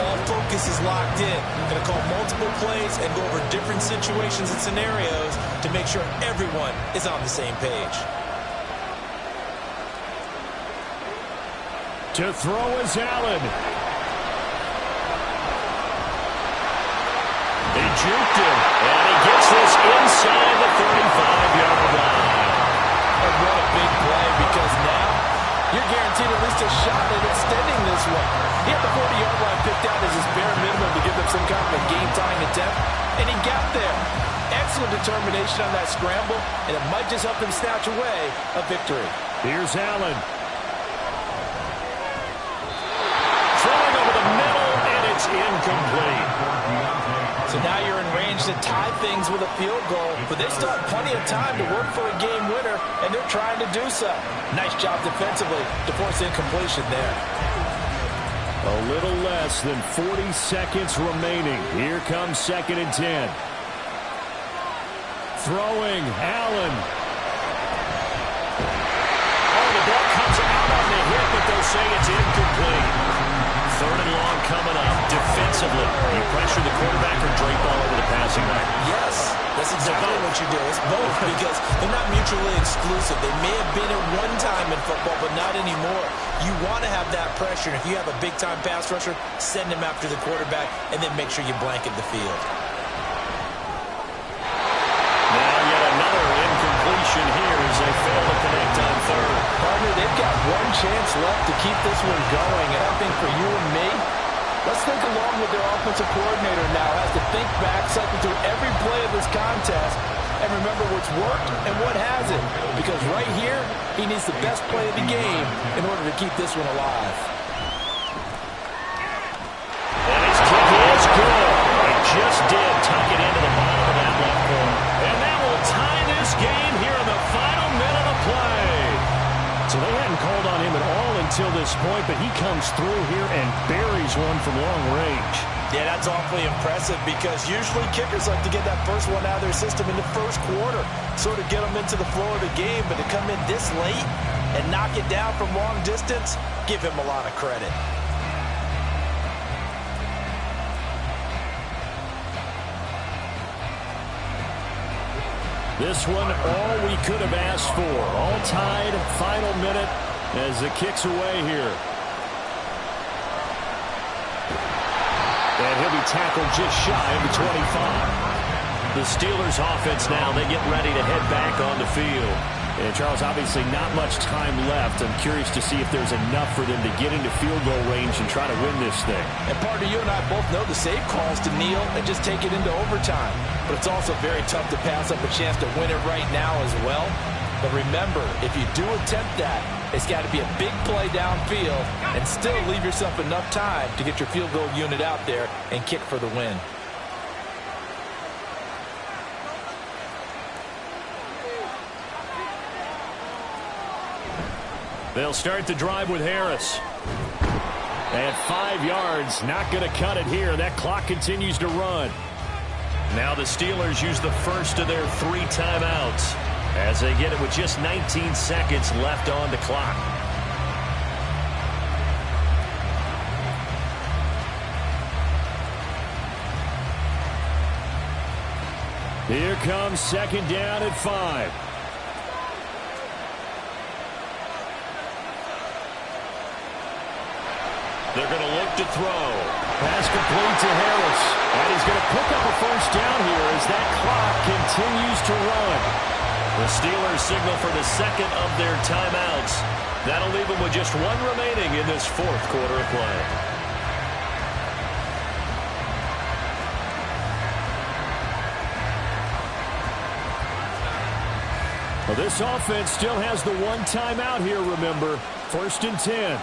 All focus is locked in. Going to call multiple plays and go over different situations and scenarios to make sure everyone is on the same page. To throw is Allen. He juked him, and he gets this inside the 35-yard line. And what a big play, because now you're guaranteed at least a shot at extending this one. He had the 40-yard line picked out as his bare minimum to give them some kind of a game-tying attempt, and he got there. Excellent determination on that scramble, and it might just help them snatch away a victory. Here's Allen. Throwing over the middle, and it's incomplete. So now you're in range to tie things with a field goal, but they still have plenty of time to work for a game winner, and they're trying to do so. Nice job defensively to force incompletion there. A little less than 40 seconds remaining. Here comes 2nd and 10. Throwing, Allen. Oh, the ball comes out on the hit, but they'll say it's incomplete. 3rd and long coming up. Defensively, you pressure the quarterback or drape all over the passing line? Yes, that's exactly what you do. It's both because they're not mutually exclusive. They may have been at one time in football, but not anymore. You want to have that pressure. And if you have a big-time pass rusher, send him after the quarterback, and then make sure you blanket the field. Now yet another incompletion here as they fail to connect on 3rd. Partner, they've got one chance left to keep this one going, and I think for you and me, let's think along with their offensive coordinator now. Has to think back, cycle through every play of this contest, and remember what's worked and what hasn't. Because right here, he needs the best play of the game in order to keep this one alive. And his kick is good. He just did tuck it into the bottom of that left corner. And that will tie this game here in the final minute of play. So they hadn't called on him at all until this point, but he comes through here and buries one from long range. Yeah, that's awfully impressive because usually kickers like to get that first one out of their system in the first quarter, sort of get them into the flow of the game, but to come in this late and knock it down from long distance, give him a lot of credit. This one, all we could have asked for. All tied, final minute as the kick's away here. And he'll be tackled just shy of the 25. The Steelers offense now, they get ready to head back on the field. And, Charles, obviously not much time left. I'm curious to see if there's enough for them to get into field goal range and try to win this thing. And partner, you and I both know the safe calls to kneel and just take it into overtime. But it's also very tough to pass up a chance to win it right now as well. But remember, if you do attempt that, it's got to be a big play downfield and still leave yourself enough time to get your field goal unit out there and kick for the win. They'll start the drive with Harris. At 5 yards, not going to cut it here. That clock continues to run. Now the Steelers use the first of their 3 timeouts as they get it with just 19 seconds left on the clock. Here comes second down at 5. They're going to look to throw. Pass complete to Harris. And he's going to pick up a first down here as that clock continues to run. The Steelers signal for the second of their timeouts. That'll leave them with just 1 remaining in this 4th quarter of play. Well, this offense still has the 1 timeout here, remember. 1st and 10.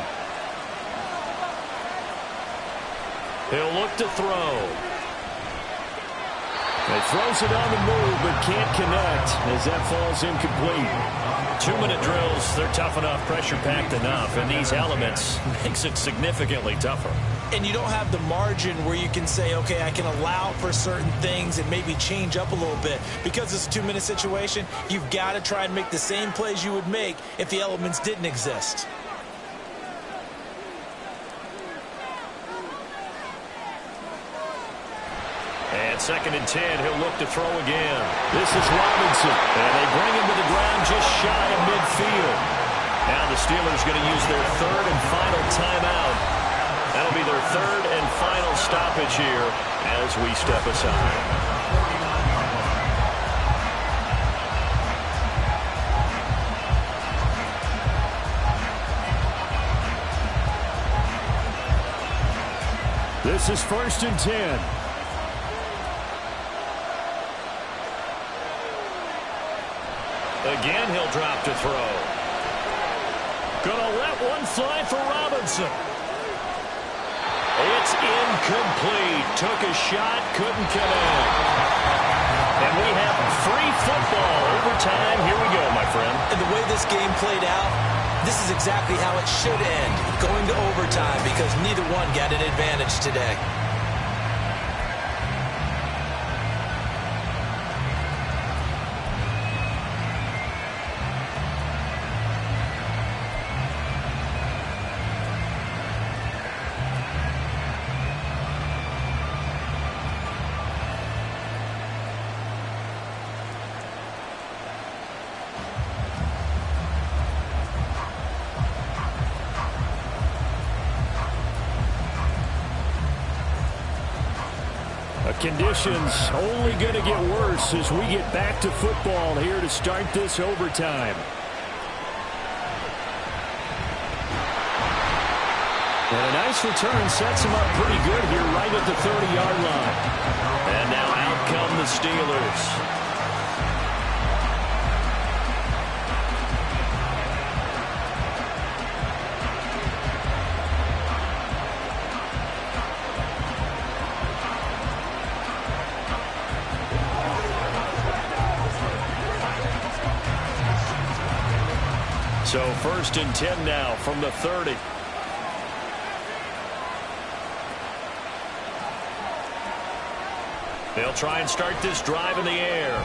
He'll look to throw. He throws it on the move, but can't connect as that falls incomplete. 2-minute drills, they're tough enough, pressure-packed enough, and these elements makes it significantly tougher. And you don't have the margin where you can say, okay, I can allow for certain things and maybe change up a little bit. Because it's a 2-minute situation, you've got to try and make the same plays you would make if the elements didn't exist. And 2nd and 10, he'll look to throw again. This is Robinson, and they bring him to the ground just shy of midfield. Now the Steelers going to use their 3rd and final timeout. That'll be their 3rd and final stoppage here as we step aside. This is 1st and 10. Again, he'll drop to throw. Gonna let one fly for Robinson. It's incomplete. Took a shot, couldn't connect. And we have free football. Overtime, here we go, my friend. And the way this game played out, this is exactly how it should end. Going to overtime because neither one got an advantage today. Conditions only going to get worse as we get back to football here to start this overtime. And a nice return sets them up pretty good here right at the 30-yard line. And now out come the Steelers. So 1st and 10 now from the 30. They'll try and start this drive in the air.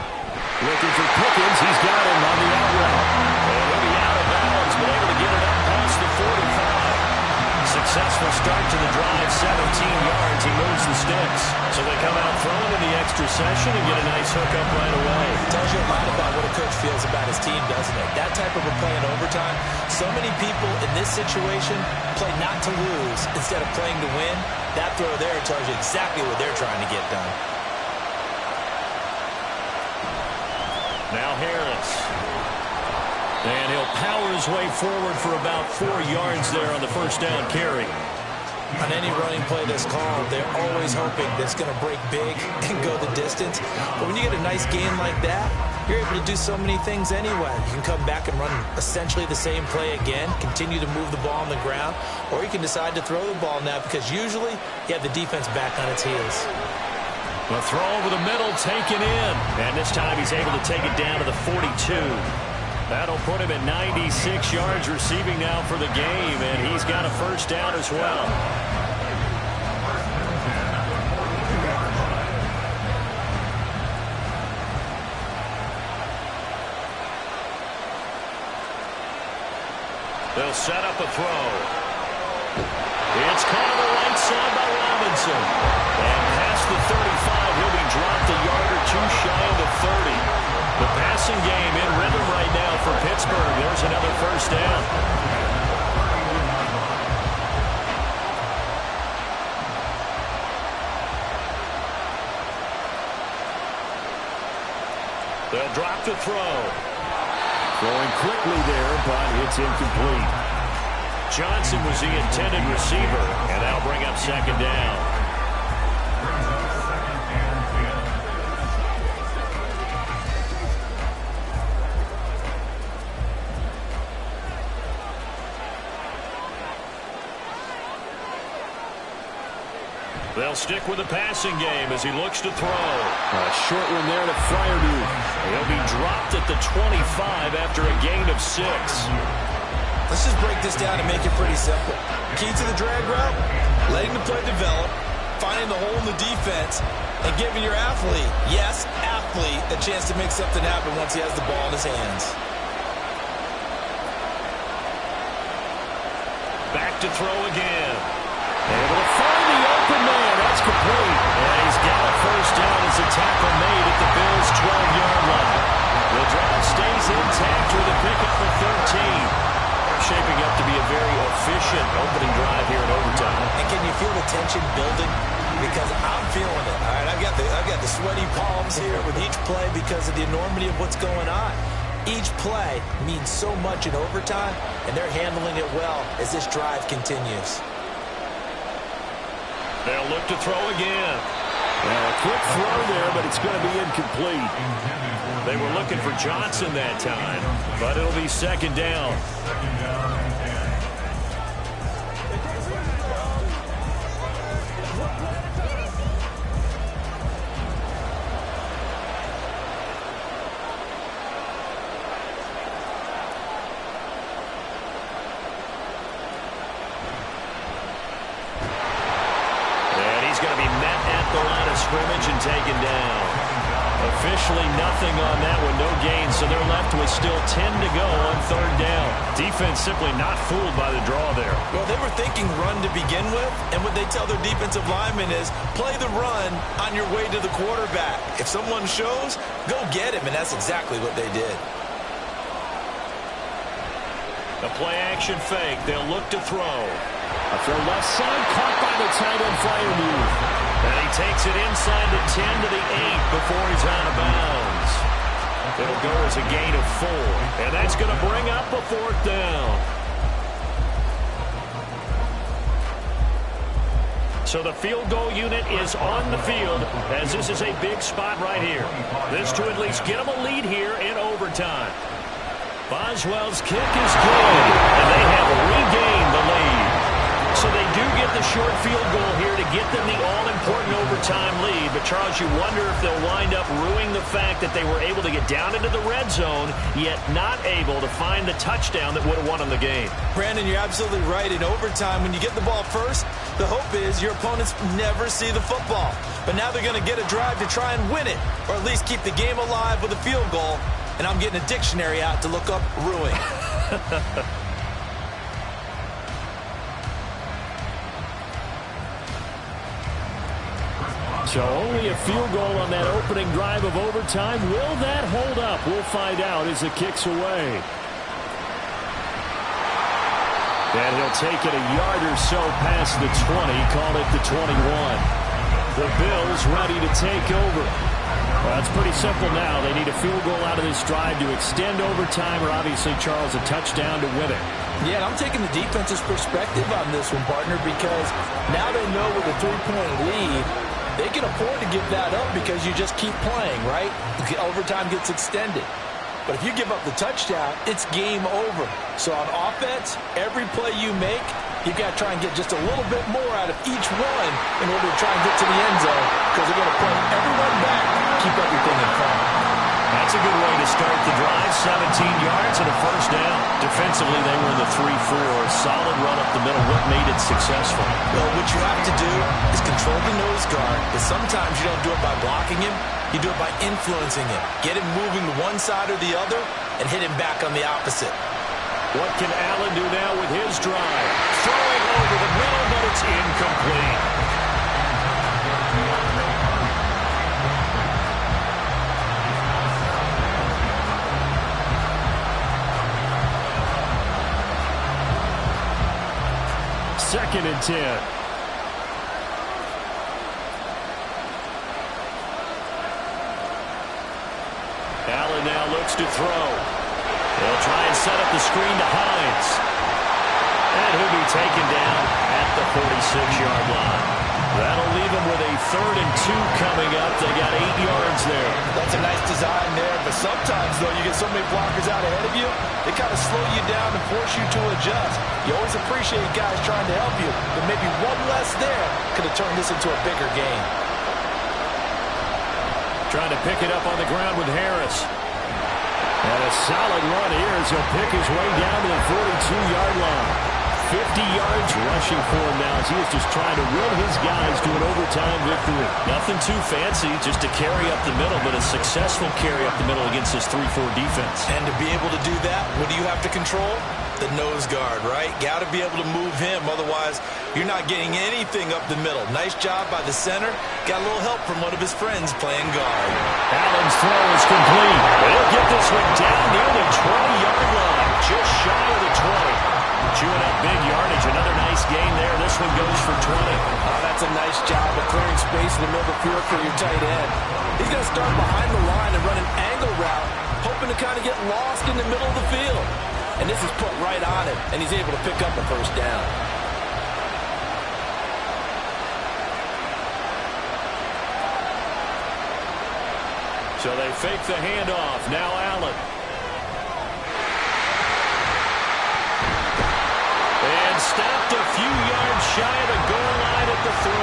Looking for Pickens. He's got him on the out route. And he'll be out of bounds, but able to get it up past the 45. Successful start to the drive, 17 yards. He moves the sticks. So they come out throwing in the extra session and get a nice hook up right away. Tells you a lot about what a coach feels about his team, doesn't it? That type of a play in overtime, so many people in this situation play not to lose instead of playing to win. That throw there tells you exactly what they're trying to get done. Now Harris. And he'll power his way forward for about 4 yards there on the first down carry. On any running play that's called, they're always hoping that it's going to break big and go the distance. But when you get a nice gain like that, you're able to do so many things anyway. You can come back and run essentially the same play again, continue to move the ball on the ground, or you can decide to throw the ball now because usually you have the defense back on its heels. A throw over the middle taken in. And this time he's able to take it down to the 42. That'll put him at 96 yards receiving now for the game, and he's got a first down as well. They'll set up a throw. It's caught on the right side by Robinson. And past the 35, he'll be dropped a yard or two shy of the 30. The passing game in rhythm right now for Pittsburgh. There's another first down. They'll drop the throw. Throwing quickly there, but it's incomplete. Johnson was the intended receiver, and that'll bring up second down. They'll stick with the passing game as he looks to throw. A short one there to Freiermuth. He'll be dropped at the 25 after a gain of 6. Let's just break this down and make it pretty simple. Key to the drag route, letting the play develop, finding the hole in the defense, and giving your athlete, yes, athlete, a chance to make something happen once he has the ball in his hands. Back to throw again. Able to find the open man. That's complete. And he's got a first down as a tackle made at the Bills' 12-yard line. The drive stays intact with a pickup of 13. Shaping up to be a very efficient opening drive here in overtime. And can you feel the tension building? Because I'm feeling it. All right, I've got the sweaty palms here with each play because of the enormity of what's going on. Each play means so much in overtime, and they're handling it well as this drive continues. They'll look to throw again. A quick throw there, but it's going to be incomplete. They were looking for Johnson that time, but it'll be second down. Scrimmage and taken down. Officially nothing on that one, no gain, so they're left with still 10 to go on third down. Defense simply not fooled by the draw there. Well, they were thinking run to begin with, and what they tell their defensive linemen is play the run on your way to the quarterback. If someone shows, go get him, and that's exactly what they did. A play-action fake. They'll look to throw. A throw left side, caught by the tight end Freiermuth. And he takes it inside the 10 to the 8 before he's out of bounds. It'll go as a gain of 4. And that's going to bring up a fourth down. So the field goal unit is on the field as this is a big spot right here. This to at least get them a lead here in overtime. Boswell's kick is good, and they have regained the lead. So they do get the short field goal here to get them the all-important overtime lead. But, Charles, you wonder if they'll wind up ruining the fact that they were able to get down into the red zone, yet not able to find the touchdown that would have won them the game. Brandon, you're absolutely right. In overtime, when you get the ball first, the hope is your opponents never see the football. But now they're going to get a drive to try and win it, or at least keep the game alive with a field goal. And I'm getting a dictionary out to look up ruin. So only a field goal on that opening drive of overtime. Will that hold up? We'll find out as it kicks away. And he'll take it a yard or so past the 20, call it the 21. The Bills ready to take over. Well, it's pretty simple now. They need a field goal out of this drive to extend overtime, or obviously, Charles, a touchdown to win it. Yeah, and I'm taking the defense's perspective on this one, partner, because now they know with a 3-point lead, they can afford to give that up because you just keep playing, right? Overtime gets extended. But if you give up the touchdown, it's game over. So on offense, every play you make, you've got to try and get just a little bit more out of each one in order to try and get to the end zone, because they're going to play everyone back, keep everything in front. That's a good way to start the drive. 17 yards and a first down. Defensively, they were in the 3-4. Solid run up the middle. What made it successful? Well, what you have to do is control the nose guard, but sometimes you don't do it by blocking him. You do it by influencing him. Get him moving to one side or the other and hit him back on the opposite. What can Allen do now with his drive? Throwing over the middle, but it's incomplete. Second and 10. Allen now looks to throw. They'll try and set up the screen to Hines. And he'll be taken down at the 46-yard line. That'll leave him with a 3rd and 2 coming up. They got 8 yards there. That's a nice design there, but sometimes, though, you get so many blockers out ahead of you, they kind of slow you down and force you to adjust. You always appreciate guys trying to help you, but maybe one less there could have turned this into a bigger game. Trying to pick it up on the ground with Harris. And a solid run here as he'll pick his way down to the 42-yard line. 50 yards rushing for him now as he is just trying to will his guys to an overtime victory. Nothing too fancy, just to carry up the middle, but a successful carry up the middle against this 3-4 defense. And to be able to do that, what do you have to control? The nose guard, right? Got to be able to move him, otherwise you're not getting anything up the middle. Nice job by the center. Got a little help from one of his friends playing guard. Allen's throw is complete. They'll get this one down near the 20-yard line, just shy of the 20. Chewing up big yardage. Another nice gain there. This one goes for 20. Oh, that's a nice job of clearing space in the middle of the field for your tight end. He's going to start behind the line and run an angle route, hoping to kind of get lost in the middle of the field. And this is put right on him, and he's able to pick up a first down. So they fake the handoff. Now Allen. And stopped a few yards shy of the goal line at the 3.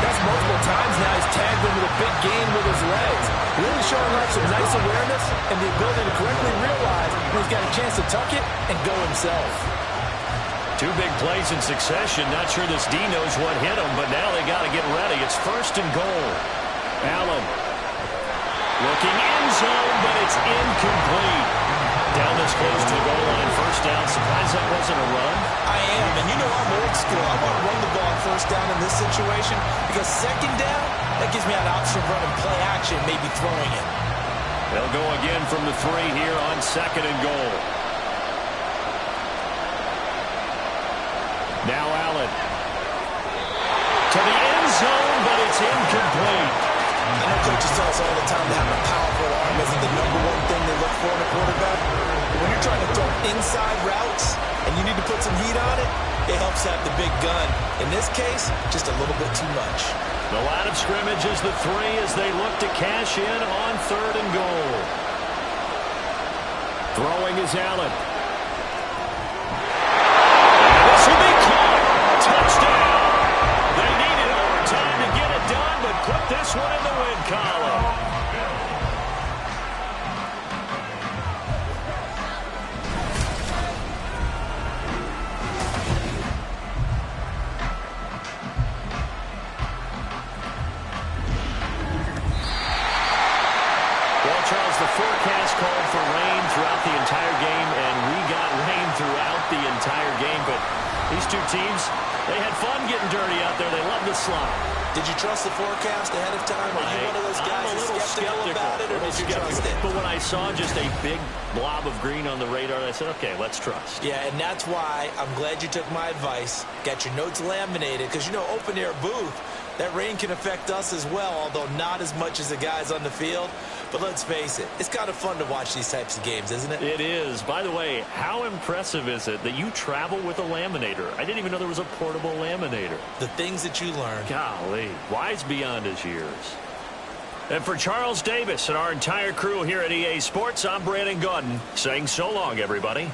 That's multiple times now he's tagged him with a big gain with his legs. Really showing off some nice awareness and the ability to correctly realize when he's got a chance to tuck it and go himself. 2 big plays in succession. Not sure this D knows what hit him, but now they got to get ready. It's 1st and goal. Allen looking end zone, but it's incomplete. Down this close to the goal line, first down. Surprised that wasn't a run. I am, and you know I'm old school. I want to run the ball on first down in this situation because second down, that gives me an option of running play action, maybe throwing it. They'll go again from the 3 here on 2nd and goal. Now Allen to the end zone, but it's incomplete. I know coaches tell us all the time to have a powerful arm isn't the #1 thing they look for in a quarterback. But when you're trying to throw inside routes and you need to put some heat on it, it helps have the big gun. In this case, just a little bit too much. The line of scrimmage is the 3 as they look to cash in on 3rd and goal. Throwing is Allen. And this will be caught. Touchdown. They needed overtime to get it done, but put this one in the win column. Charles, the forecast called for rain throughout the entire game, and we got rain throughout the entire game. But these 2 teams, they had fun getting dirty out there. They love the slide. Did you trust the forecast ahead of time? Are you one of those guys I'm a little skeptical about it, or did you trust it? But when I saw just a big blob of green on the radar, I said, okay, let's trust. Yeah, and that's why I'm glad you took my advice, got your notes laminated, because, you know, open-air booth, That rain can affect us as well, although not as much as the guys on the field. But let's face it, it's kind of fun to watch these types of games, isn't it? It is. By the way, how impressive is it that you travel with a laminator? I didn't even know there was a portable laminator. The things that you learn. Golly, wise beyond his years. And for Charles Davis and our entire crew here at EA Sports, I'm Brandon Gaudin saying so long, everybody.